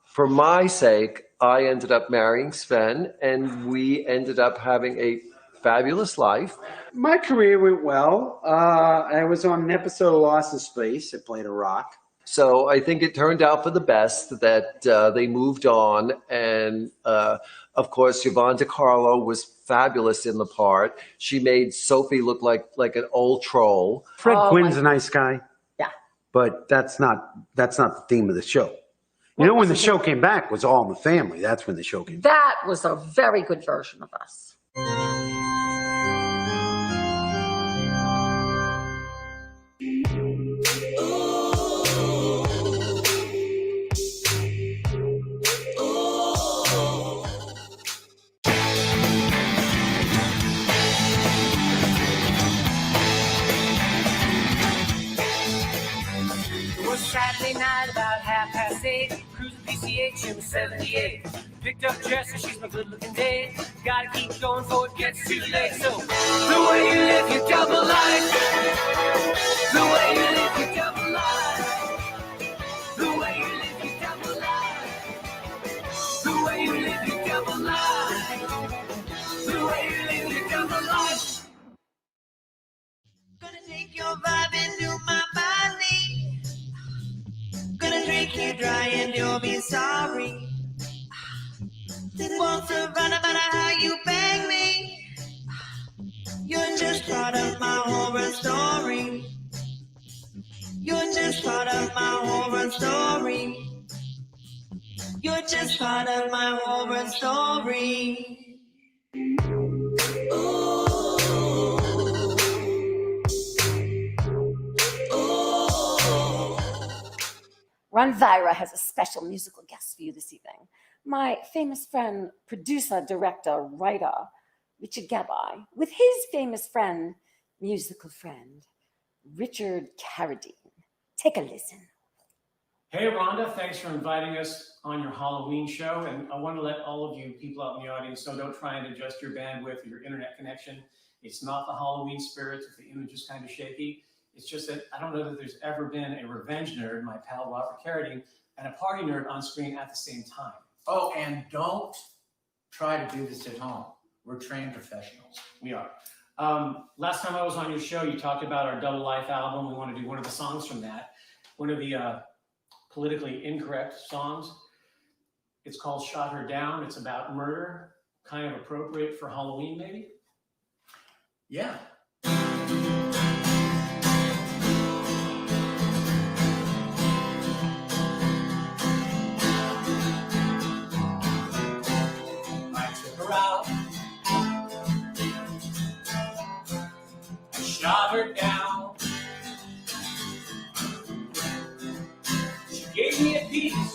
for my sake, I ended up marrying Sven, and we ended up having a fabulous life. My career went well. I was on an episode of Lost in Space. I played a rock. So I think it turned out for the best that they moved on. And of course, Yvonne DiCarlo was fabulous in the part. She made Sophie look like an old troll. Fred Quinn's a nice guy. Yeah. But that's not the theme of the show. When the show came back was All in the Family. That's when the show came back. That was a very good version of us. Friday night about 8:30, cruising PCH in the 78. Picked up Jess and she's my good-looking date. Gotta keep going before it gets too late. So the way you live your double life, the way you live your double life, the way you live your double life, the way you live your double life, the way you live your double life. Gonna take your vibe into my body. Gonna drink you dry and you'll be sorry. Won't survive no matter how you bang me. You're just part of my horror story. You're just part of my horror story. You're just part of my horror story. Rhonvira has a special musical guest for you this evening. My famous friend, producer, director, writer, Richard Gabai, with his famous friend, musical friend, Richard Carradine. Take a listen. Hey, Rhonda, thanks for inviting us on your Halloween show. And I want to let all of you people out in the audience know, don't try and adjust your bandwidth or your internet connection. It's not the Halloween spirit if the image is kind of shaky. It's just that I don't know that there's ever been a revenge nerd, my pal Robert Carradine, and a party nerd on screen at the same time. Oh, and don't try to do this at home. We're trained professionals. We are. Last time I was on your show, you talked about our Double Life album. We want to do one of the songs from that. One of the politically incorrect songs. It's called Shot Her Down. It's about murder. Kind of appropriate for Halloween, maybe? Yeah. Out. I shot her down. She gave me a piece.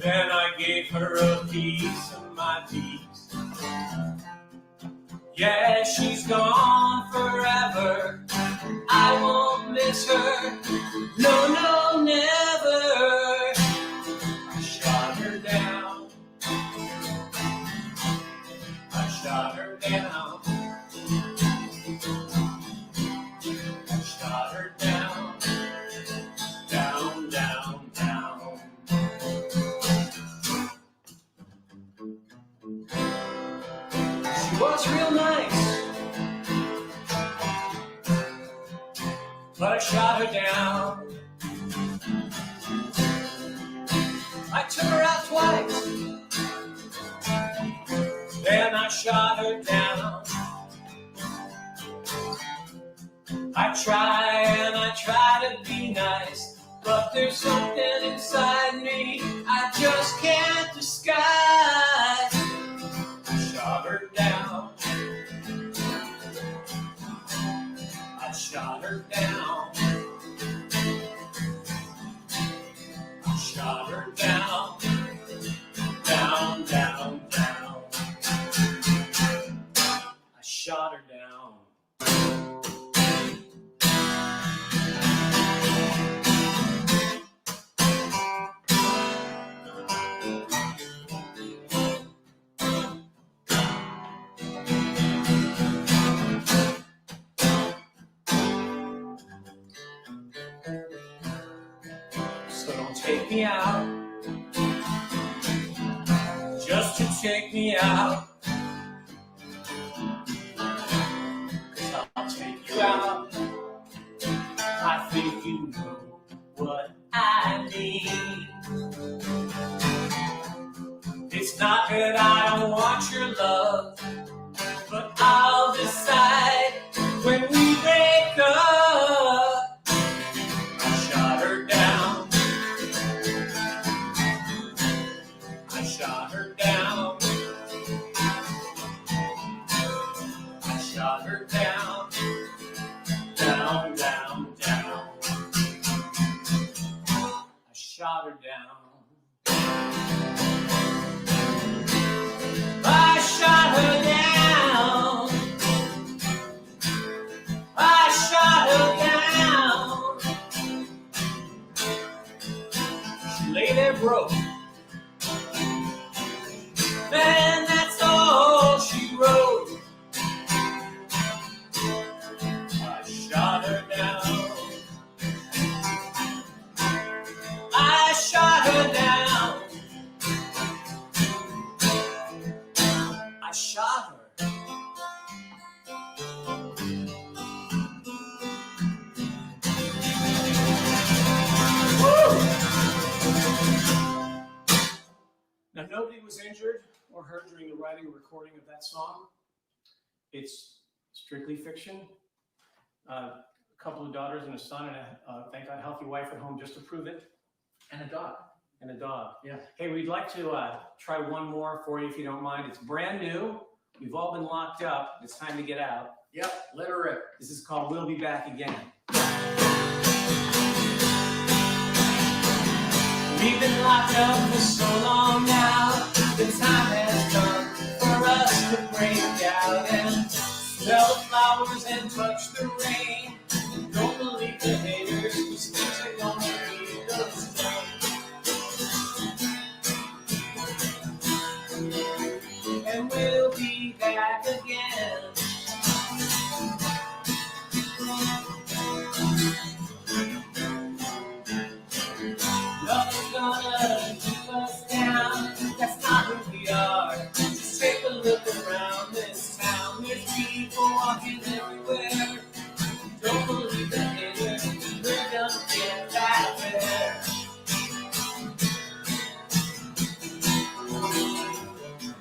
Then I gave her a piece of my piece. Yeah, she's gone forever. I won't miss her. No, no, never. I shot her down. Shot her down. I shot her down. Down, down, down. She was real nice, but I shot her down. I took her out twice. Then I shot her down. I try to be nice, but there's something inside me I just can't disguise. I shot her down. I shot her down. I shot her down. Down, down, down. I shot her down. So don't take me out, just to take me out. I'll take you out. I think you know what I mean. It's not that I don't want your love, but I'll decide when we break up. I shot her down. I shot her down. I shot her down. Down, down, down. I shot her down. I shot her down. I shot her. Now, nobody was injured or hurt during the writing or recording of that song. It's strictly fiction. A couple of daughters and a son, and thank God, healthy wife at home just to prove it. And a dog. And a dog. Yeah. Hey, we'd like to try one more for you if you don't mind. It's brand new. We've all been locked up. It's time to get out. Yep, let her rip. This is called We'll Be Back Again. We've been locked up for so long now. The time has come for us to break out and smell the flowers and touch the rain. Don't believe the haters, these things are gonna lead us down. And we'll be back again. Nothing's gonna keep us down. That's not who we are. Just take a look around this town. There's people walking everywhere. Don't believe the haters. We're gonna get back there.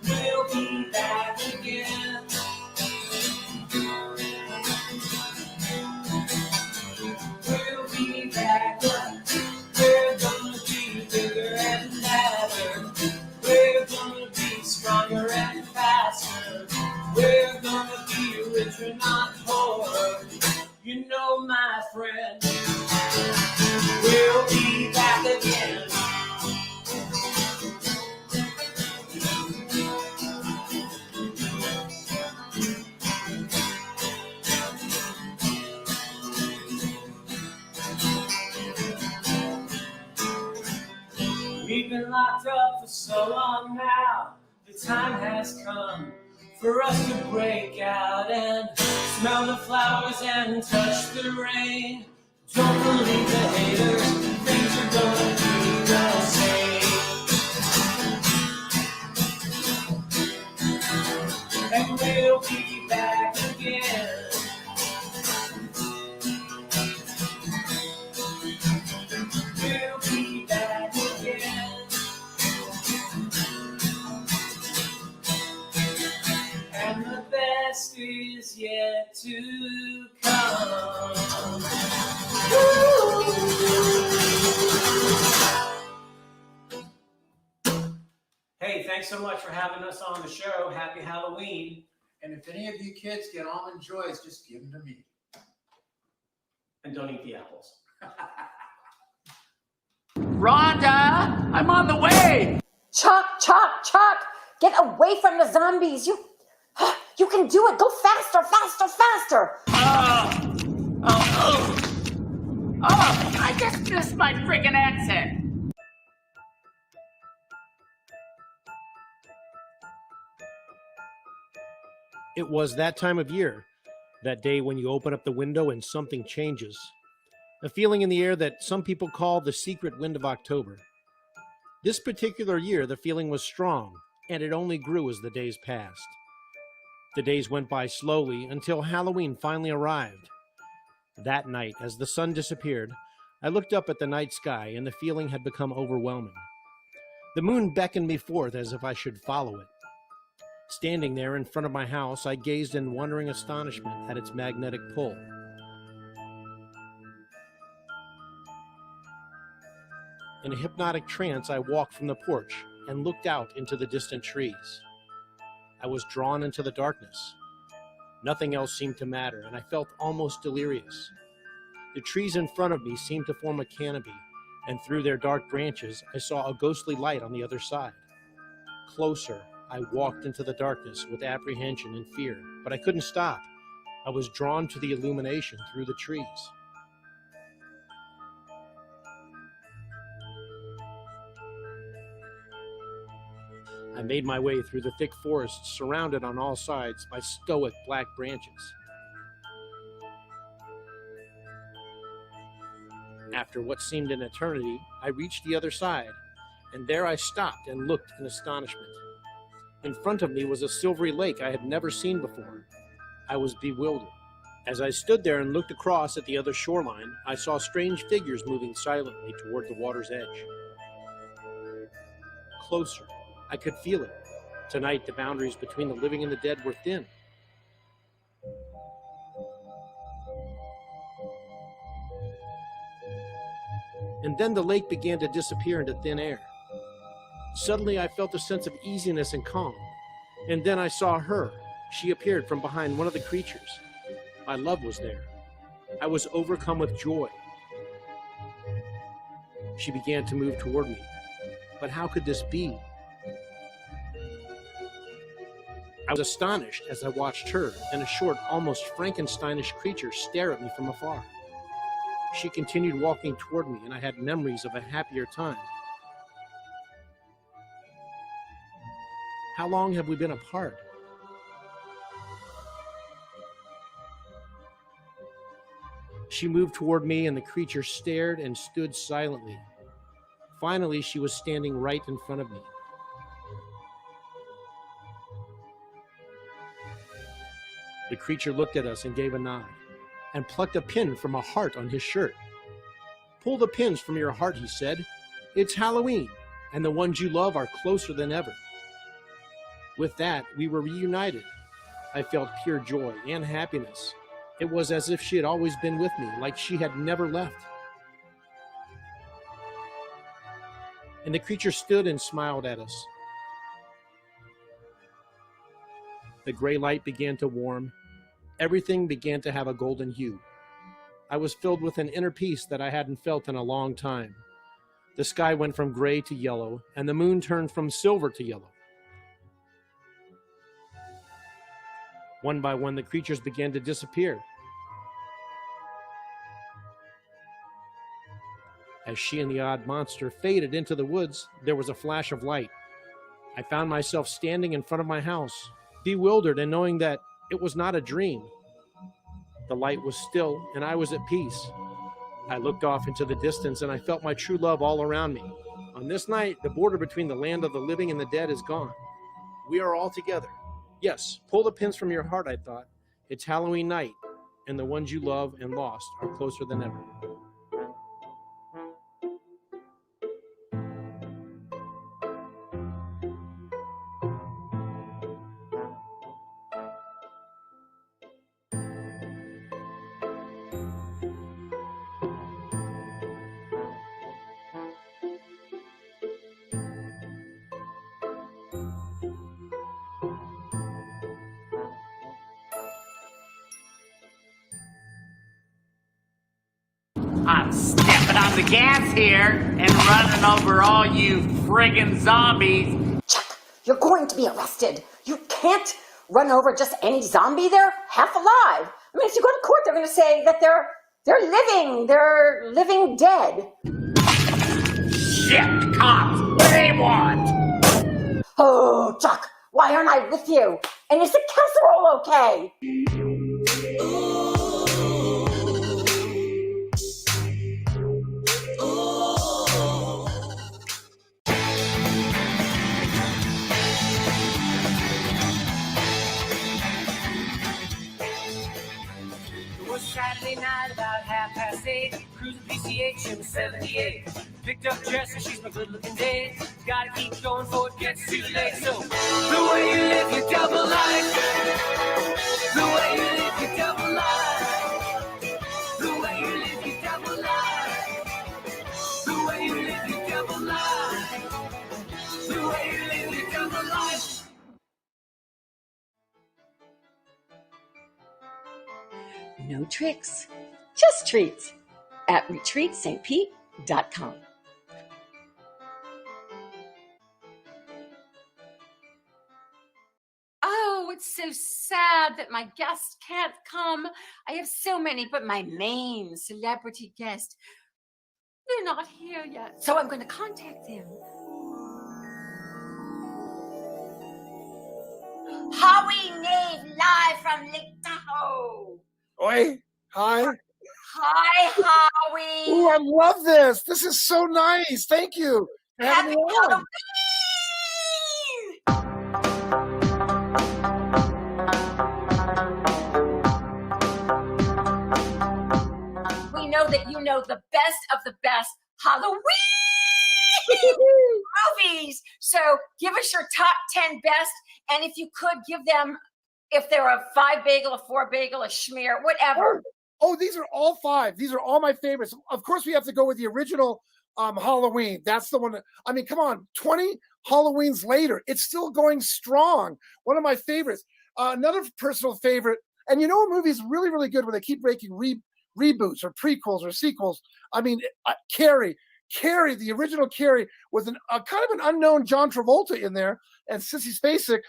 We'll be back again. We'll be back again. We're gonna be bigger and badder. We're gonna be stronger and faster. We're gonna be richer, not poor. You know, my friend, we'll be back again. We've been locked up for so long now. The time has come for us to break out and smell the flowers and touch the rain. Don't believe the haters, things are gonna be the same. And we'll be back again. We'll be back again. And the best is yet to come. Hey, thanks so much for having us on the show. Happy Halloween. And if any of you kids get almond joys, just give them to me. And don't eat the apples. Rhonda, I'm on the way. Chuck, Chuck, Chuck, get away from the zombies. You can do it. Go faster, faster, faster. I just missed my friggin' exit. It was that time of year, that day when you open up the window and something changes. A feeling in the air that some people call the secret wind of October. This particular year, the feeling was strong, and it only grew as the days passed. The days went by slowly until Halloween finally arrived. That night, as the sun disappeared, I looked up at the night sky and the feeling had become overwhelming. The moon beckoned me forth as if I should follow it. Standing there in front of my house, I gazed in wondering astonishment at its magnetic pull. In a hypnotic trance, I walked from the porch and looked out into the distant trees. I was drawn into the darkness. Nothing else seemed to matter, and I felt almost delirious. The trees in front of me seemed to form a canopy, and through their dark branches, I saw a ghostly light on the other side. Closer, I walked into the darkness with apprehension and fear, but I couldn't stop. I was drawn to the illumination through the trees. I made my way through the thick forest, surrounded on all sides by stoic black branches. After what seemed an eternity, I reached the other side, and there I stopped and looked in astonishment. In front of me was a silvery lake I had never seen before. I was bewildered. As I stood there and looked across at the other shoreline, I saw strange figures moving silently toward the water's edge. Closer. I could feel it. Tonight, the boundaries between the living and the dead were thin. And then the lake began to disappear into thin air. Suddenly, I felt a sense of easiness and calm. And then I saw her. She appeared from behind one of the creatures. My love was there. I was overcome with joy. She began to move toward me. But how could this be? I was astonished as I watched her and a short, almost Frankensteinish creature stare at me from afar. She continued walking toward me, and I had memories of a happier time. How long have we been apart? She moved toward me, and the creature stared and stood silently. Finally, she was standing right in front of me. The creature looked at us and gave a nod, and plucked a pin from a heart on his shirt. "Pull the pins from your heart," he said. "It's Halloween, and the ones you love are closer than ever." With that, we were reunited. I felt pure joy and happiness. It was as if she had always been with me, like she had never left. And the creature stood and smiled at us. The gray light began to warm. Everything began to have a golden hue. I was filled with an inner peace that I hadn't felt in a long time. The sky went from gray to yellow, and the moon turned from silver to yellow. One by one, the creatures began to disappear. As she and the odd monster faded into the woods, there was a flash of light. I found myself standing in front of my house, bewildered and knowing that it was not a dream. The light was still, and I was at peace. I looked off into the distance, and I felt my true love all around me. On this night, the border between the land of the living and the dead is gone. We are all together. Yes, pull the pins from your heart, I thought. It's Halloween night, and the ones you love and lost are closer than ever. I'm stepping on the gas here and running over all you friggin' zombies. Chuck, you're going to be arrested. You can't run over just any zombie. They're half alive. I mean, if you go to court, they're going to say that they're living dead. Shit, cops, what do they want? Oh, Chuck, why aren't I with you? And is the casserole okay? Saturday night about 8:30, cruising PCH in the 78. Picked up Jess and she's my good-looking date. Gotta keep going before it gets too late. So the way you live your double life, the way you live your double life, the way you live your double life, the way you live your double life, the way you live your double life. No tricks, just treats at retreatstpete.com. Oh, it's so sad that my guest can't come. I have so many, but my main celebrity guest, they're not here yet. So I'm going to contact them. Howie Nave, live from Lake Tahoe. Oi, hi. Hi, Howie. Ooh, I love this. This is so nice. Thank you. for having Happy me on. Halloween! know the best of the best Halloween movies. So give us your top 10 best. And if you could give them, if they're a 5 bagel, a 4 bagel, a schmear, whatever. Oh, these are all 5. These are all my favorites. Of course, we have to go with the original Halloween. That's the one that, I mean, come on, 20 Halloweens later, it's still going strong. One of my favorites. Another personal favorite, and you know a movie is really, really good when they keep making reboots or prequels or sequels. I mean, Carrie, the original Carrie, with a kind of an unknown John Travolta in there, and Sissy Spacek.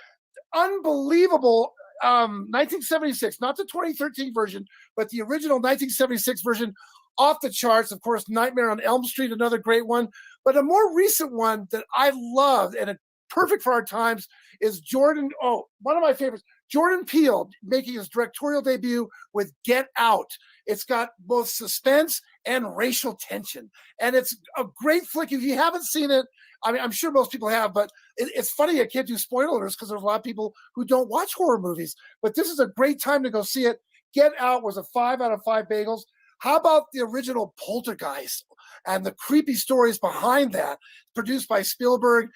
Unbelievable. 1976, not the 2013 version, but the original 1976 version, off the charts. Of course, Nightmare on Elm Street, another great one. But a more recent one that I loved and perfect for our times is one of my favorites, Jordan Peele making his directorial debut with Get Out. It's got both suspense and racial tension. And it's a great flick. If you haven't seen it, I mean, I'm sure most people have, but it's funny I can't do spoilers because there's a lot of people who don't watch horror movies. But this is a great time to go see it. Get Out was a 5 out of 5 bagels. How about the original Poltergeist and the creepy stories behind that, produced by Spielberg,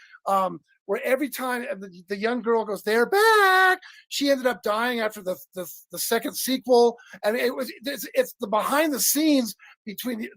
where every time the young girl goes, "They're back," she ended up dying after the second sequel. And it's the behind the scenes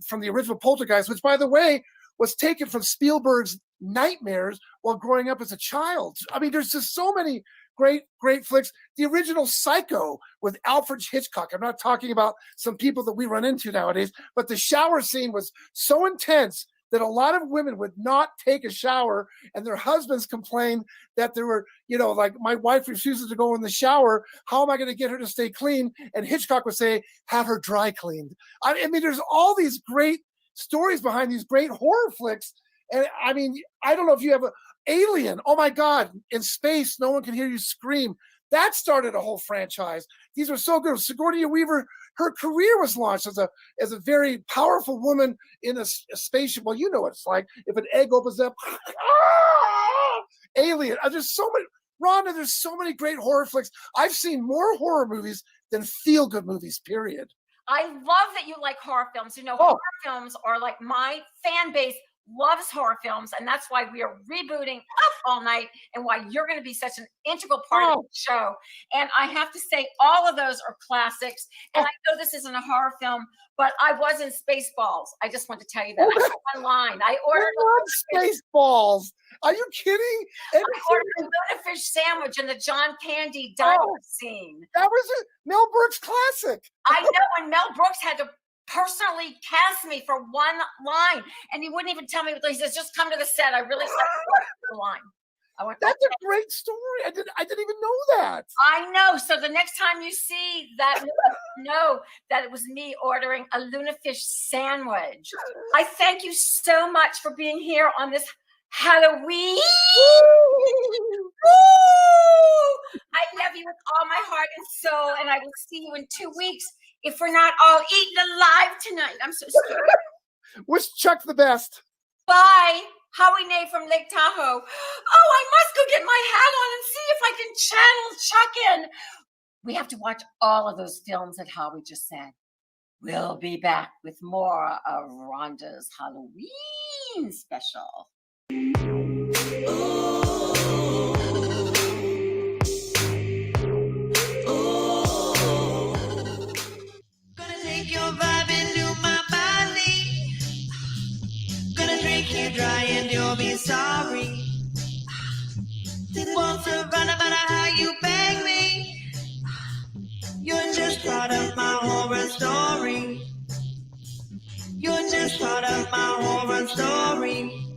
from the original Poltergeist, which, by the way, was taken from Spielberg's nightmares while growing up as a child. I mean, there's just so many great flicks. The original Psycho with Alfred Hitchcock. I'm not talking about some people that we run into nowadays, but the shower scene was so intense that a lot of women would not take a shower, and their husbands complained that there were, like, my wife refuses to go in the shower. How am I going to get her to stay clean? And Hitchcock would say, have her dry cleaned. I mean, there's all these great stories behind these great horror flicks. And I mean, I don't know if you have Alien. Oh my God, in space, no one can hear you scream. That started a whole franchise. These are so good. Sigourney Weaver, her career was launched as a very powerful woman in a spaceship. Well, you know what it's like if an egg opens up. Alien. There's so many. Rhonda, there's so many great horror flicks. I've seen more horror movies than feel-good movies, period. I love that you like horror films. Horror films are like, my fan base loves horror films, and that's why we are rebooting Up All Night and why you're going to be such an integral part of the show. And I have to say, all of those are classics. And I know this isn't a horror film, but I was in Spaceballs. I just want to tell you that. I went online. I ordered Spaceballs. Are you kidding? I ordered a tuna fish sandwich in the John Candy diner scene. That was a Mel Brooks classic. I know, and Mel Brooks had to personally cast me for one line, and he wouldn't even tell me. He says, "Just come to the set. I really like the line." I went, "That's a great story. I didn't even know that." I know. So the next time you see that, know that it was me ordering a Luna fish sandwich. I thank you so much for being here on this Halloween. I love you with all my heart and soul, and I will see you in 2 weeks if we're not all eaten alive tonight. I'm so scared. Wish Chuck the best. Bye. Howie Nay from Lake Tahoe. Oh, I must go get my hat on and see if I can channel Chuck in. We have to watch all of those films that Howie just said. We'll be back with more of Rhonda's Halloween special. Take your vibe into my body. Gonna drink you dry and you'll be sorry. Won't survive no matter how you bang me. You're just part of my horror story. You're just part of my horror story.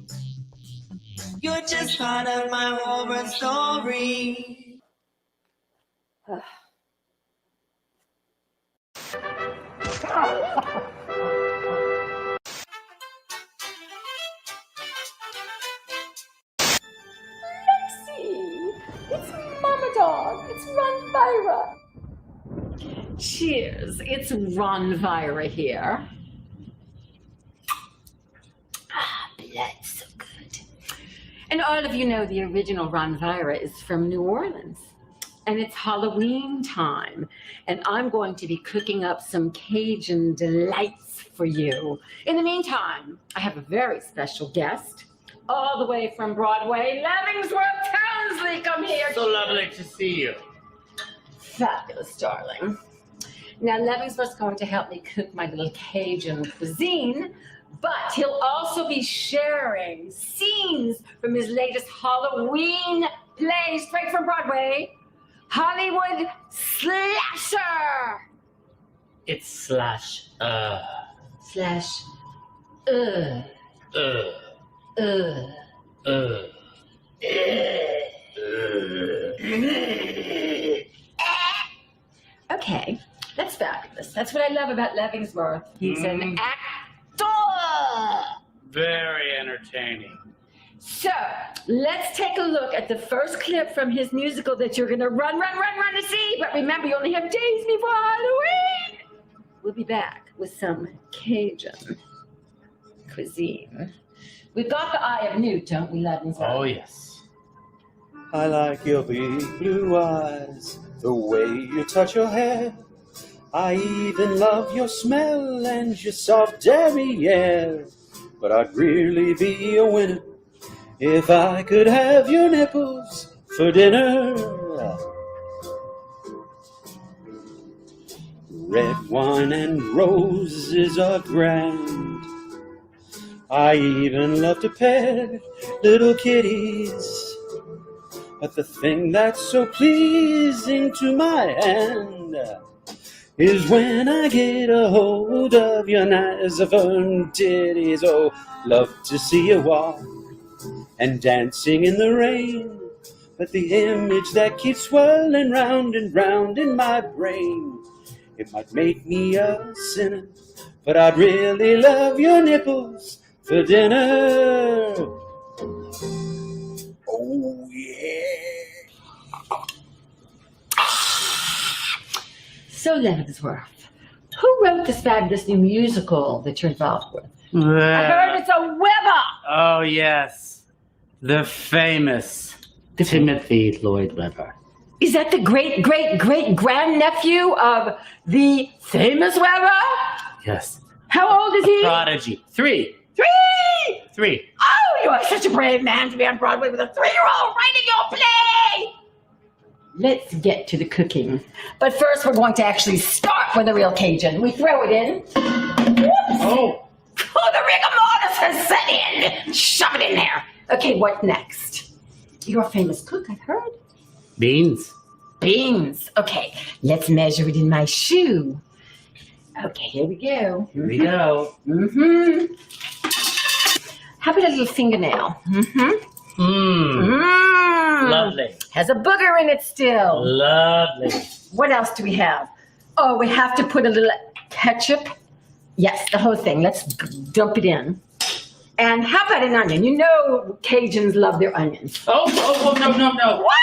You're just part of my horror story. Lexi, it's Mama Dog. It's Rhonvira. Cheers. It's Rhonvira here. Blood, so good. And all of you know the original Rhonvira is from New Orleans. and it's Halloween time, and I'm going to be cooking up some Cajun delights for you. In the meantime, I have a very special guest, all the way from Broadway, Levingsworth Townsley. Come here. So lovely to see you. Fabulous, darling. Now, Levingsworth's going to help me cook my little Cajun cuisine, but he'll also be sharing scenes from his latest Halloween play, straight from Broadway, Hollywood Slasher. It's slash. Slash. Okay, that's fabulous. That's what I love about Levingsworth. He's an actor. Very entertaining. So, let's take a look at the first clip from his musical that you're going to run to see. But remember, you only have days before Halloween. We'll be back with some Cajun cuisine. We've got the eye of Newt, don't we, Levingsworth? Oh, yes. I like your big blue eyes, the way you touch your hair. I even love your smell and your soft derriere. But I'd really be a winner if I could have your nipples for dinner. Red wine and roses are grand. I even love to pet little kitties. But the thing that's so pleasing to my hand is when I get a hold of your nice fern titties. Oh, love to see you walk and dancing in the rain. But the image that keeps swirling round and round in my brain, it might make me a sinner, but I'd really love your nipples for dinner. Oh, yeah. So, Levingsworth, who wrote this fabulous new musical that you're involved with? I heard it's a Weber. Oh, yes. The famous Timothy Lloyd Webber. Is that the great-great-great-grandnephew of the famous Weber? Yes. How old is he? Prodigy. Three. Oh, you are such a brave man to be on Broadway with a 3-year-old writing your play. Let's get to the cooking. But first, we're going to actually start with the real Cajun. We throw it in. Oh, the rigor mortis has set in. Shove it in there. Okay, what next? You're a famous cook, I've heard. Beans. Okay, let's measure it in my shoe. Okay, here we go. Mm-hmm. How about a little fingernail? Lovely. Has a booger in it still. Lovely. What else do we have? Oh, we have to put a little ketchup. Yes, the whole thing. Let's dump it in. And how about an onion? You know Cajuns love their onions. Oh, no. What?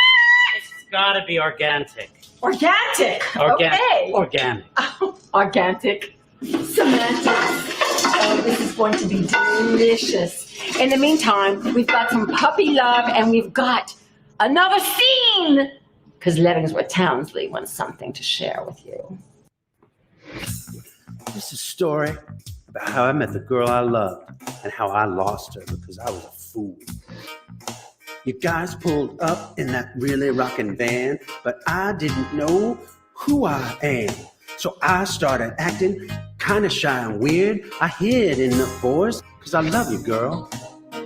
It's got to be organic. Organic. Okay. Organic. Oh, organic. Semantics. Oh, this is going to be delicious. In the meantime, we've got some puppy love and we've got another scene because Levingsworth Townsley wants something to share with you. This is a story about how I met the girl I loved and how I lost her because I was a fool. You guys pulled up in that really rockin' van, but I didn't know who I am. So I started acting kind of shy and weird. I hid in the forest because I love you, girl.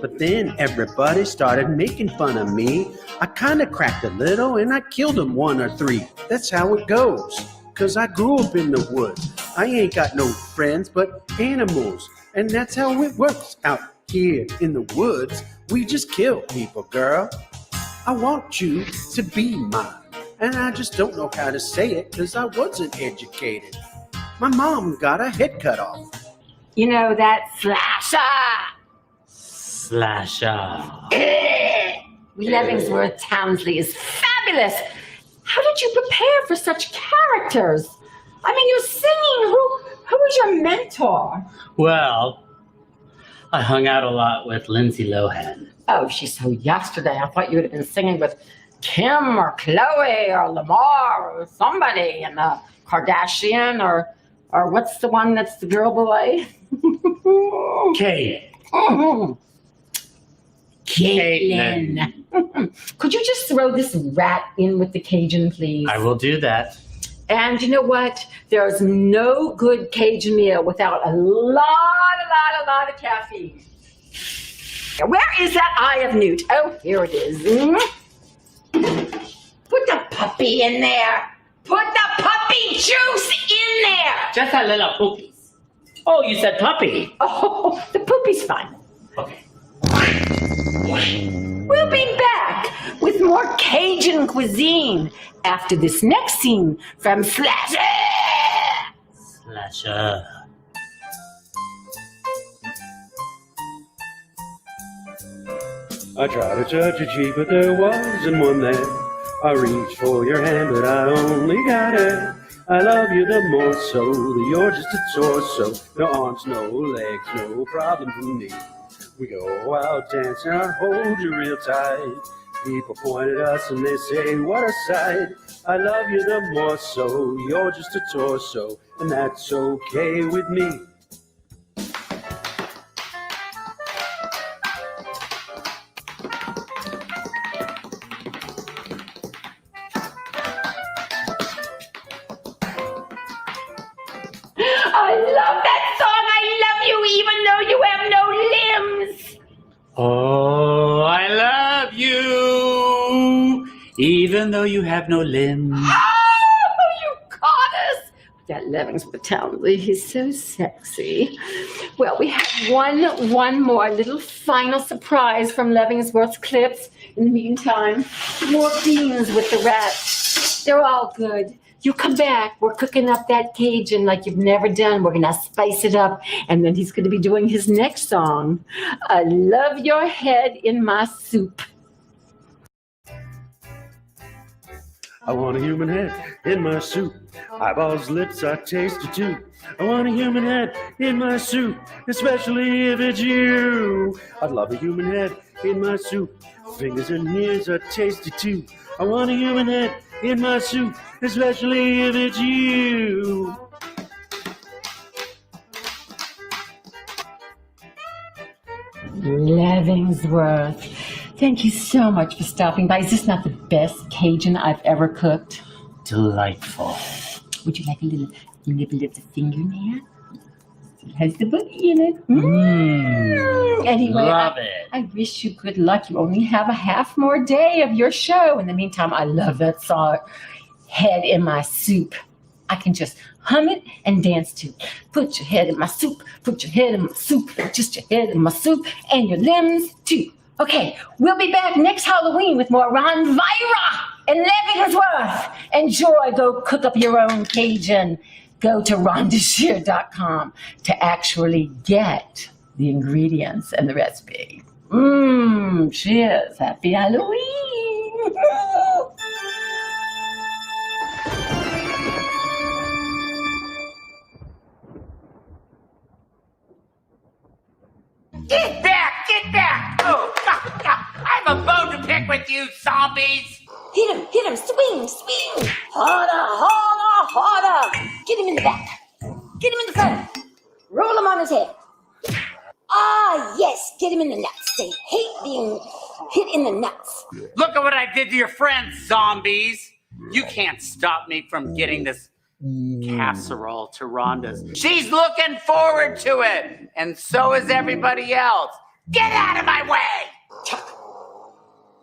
But then everybody started making fun of me. I kind of cracked a little and I killed them 1 or 3. That's how it goes. Because I grew up in the woods. I ain't got no friends but animals. And that's how it works out here in the woods. We just kill people, girl. I want you to be mine. And I just don't know how to say it because I wasn't educated. My mom got her head cut off. You know that slasher. Levingsworth Townsley is fabulous. How did you prepare for such characters? I mean, you're singing. Who was your mentor? Well, I hung out a lot with Lindsay Lohan. Oh, she's so yesterday. I thought you would have been singing with Kim or Chloe or Lamar or somebody, and Kardashian or what's the one that's the girl boy? Kate. Caitlin. Could you just throw this rat in with the Cajun, please? I will do that. And you know what? There's no good Cajun meal without a lot of caffeine. Where is that eye of newt? Oh, here it is. Put the puppy in there. Put the puppy juice in there. Just a little poopies. Oh, you said puppy. Oh, the poopy's fine. Okay. We'll be back with more Cajun cuisine after this next scene from Slasher. Slasher. I tried to touch your cheek, but there wasn't one there. I reached for your hand, but I only got it. I love you the more so that you're just a torso. No arms, no legs, no problem for me. We go out dancing, I hold you real tight. People point at us and they say, what a sight. I love you the more so, you're just a torso, and that's okay with me. I love that song. I love you even though you have no limbs. Oh, I love you, even though you have no limbs. Oh, you caught us. That Levingsworth Townley, he's so sexy. Well, we have one more little final surprise from Levingsworth's clips. In the meantime, more beans with the rats. They're all good. You come back, we're cooking up that Cajun like you've never done. We're gonna spice it up, and then he's gonna be doing his next song. I love your head in my soup. I want a human head in my soup. Eyeballs, lips, I taste it too. I want a human head in my soup, especially if it's you. I'd love a human head in my soup. Fingers and ears, I taste it too. I want a human head in my soup, especially if it's you. Levingsworth, thank you so much for stopping by. Is this not the best Cajun I've ever cooked? Delightful. Would you like a little nibble of the fingernail? It has the boogie in it. Anyway, Love it. I wish you good luck. You only have a half more day of your show. In the meantime, I love that song, Head in My Soup. I can just hum it and dance to it. Put your head in my soup, put your head in my soup, just your head in my soup, and your limbs too. Okay, we'll be back next Halloween with more Rhonvira and Levingsworth. Enjoy, go cook up your own Cajun. Go to rhondashear.com to actually get the ingredients and the recipe. Cheers. Happy Halloween. Get back! Get back! Oh, I have a bone to pick with you, zombies! Hit him, swing, harder. Get him in the back. Get him in the front. Roll him on his head. Ah, yes, get him in the nuts. They hate being hit in the nuts. Look at what I did to your friends, zombies! You can't stop me from getting this casserole to Rhonda's. She's looking forward to it, and so is everybody else. Get out of my way! Chuck,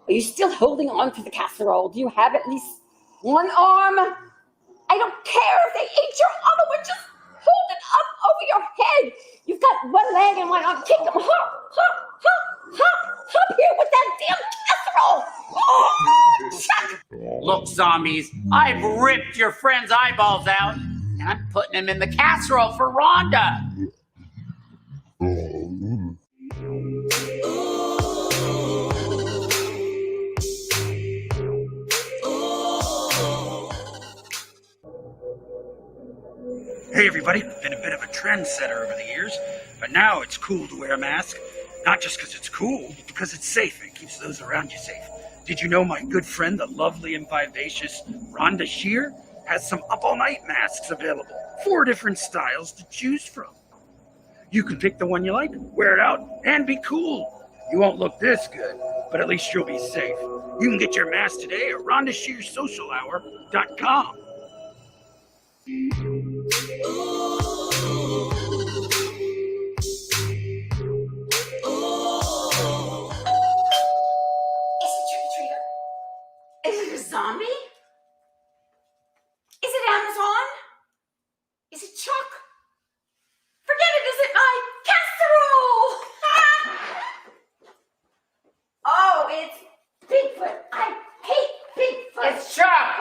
are you still holding on to the casserole? Do you have at least one arm? I don't care if they ate your other one. Just hold it up over your head. You've got one leg and one arm. Kick them. Hop here with that damn casserole. Oh, Chuck. Look, zombies, I've ripped your friend's eyeballs out, and I'm putting them in the casserole for Rhonda. Hey everybody, been a bit of a trendsetter over the years, but now it's cool to wear a mask. Not just because it's cool, but because it's safe and keeps those around you safe. Did you know my good friend, the lovely and vivacious Rhonda Shear, has some up-all-night masks available? 4 different styles to choose from. You can pick the one you like, wear it out, and be cool. You won't look this good, but at least you'll be safe. You can get your mask today at RhondaShearSocialHour.com. Is it a zombie? Is it Amazon? Is it Chuck? Forget it, is it my casserole? Oh, it's Bigfoot. I hate Bigfoot. It's Chuck.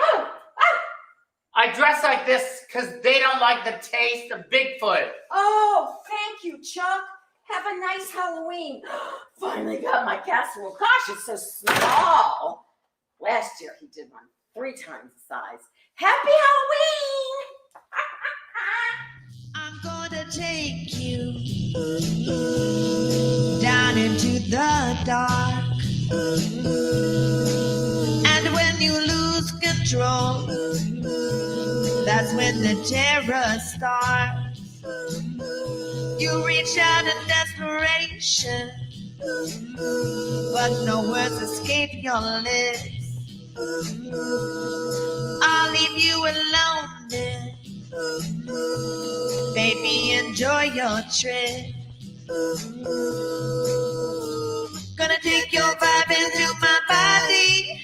I dress like this because they don't like the taste of Bigfoot. Oh, thank you, Chuck. Have a nice Halloween. Finally got my casserole. Gosh, it's so small. Last year he did one 3 times the size. Happy Halloween! I'm gonna take you down into the dark. And when you lose control, that's when the terror starts. You reach out in desperation, but no words escape your lips. I'll leave you alone then. Baby, enjoy your trip. Gonna take your vibe into my body.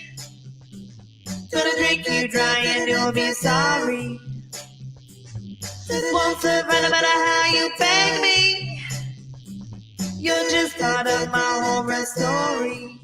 Gonna drink you dry and you'll be sorry. Won't surrender no matter how you beg me. You're just part of my horror story.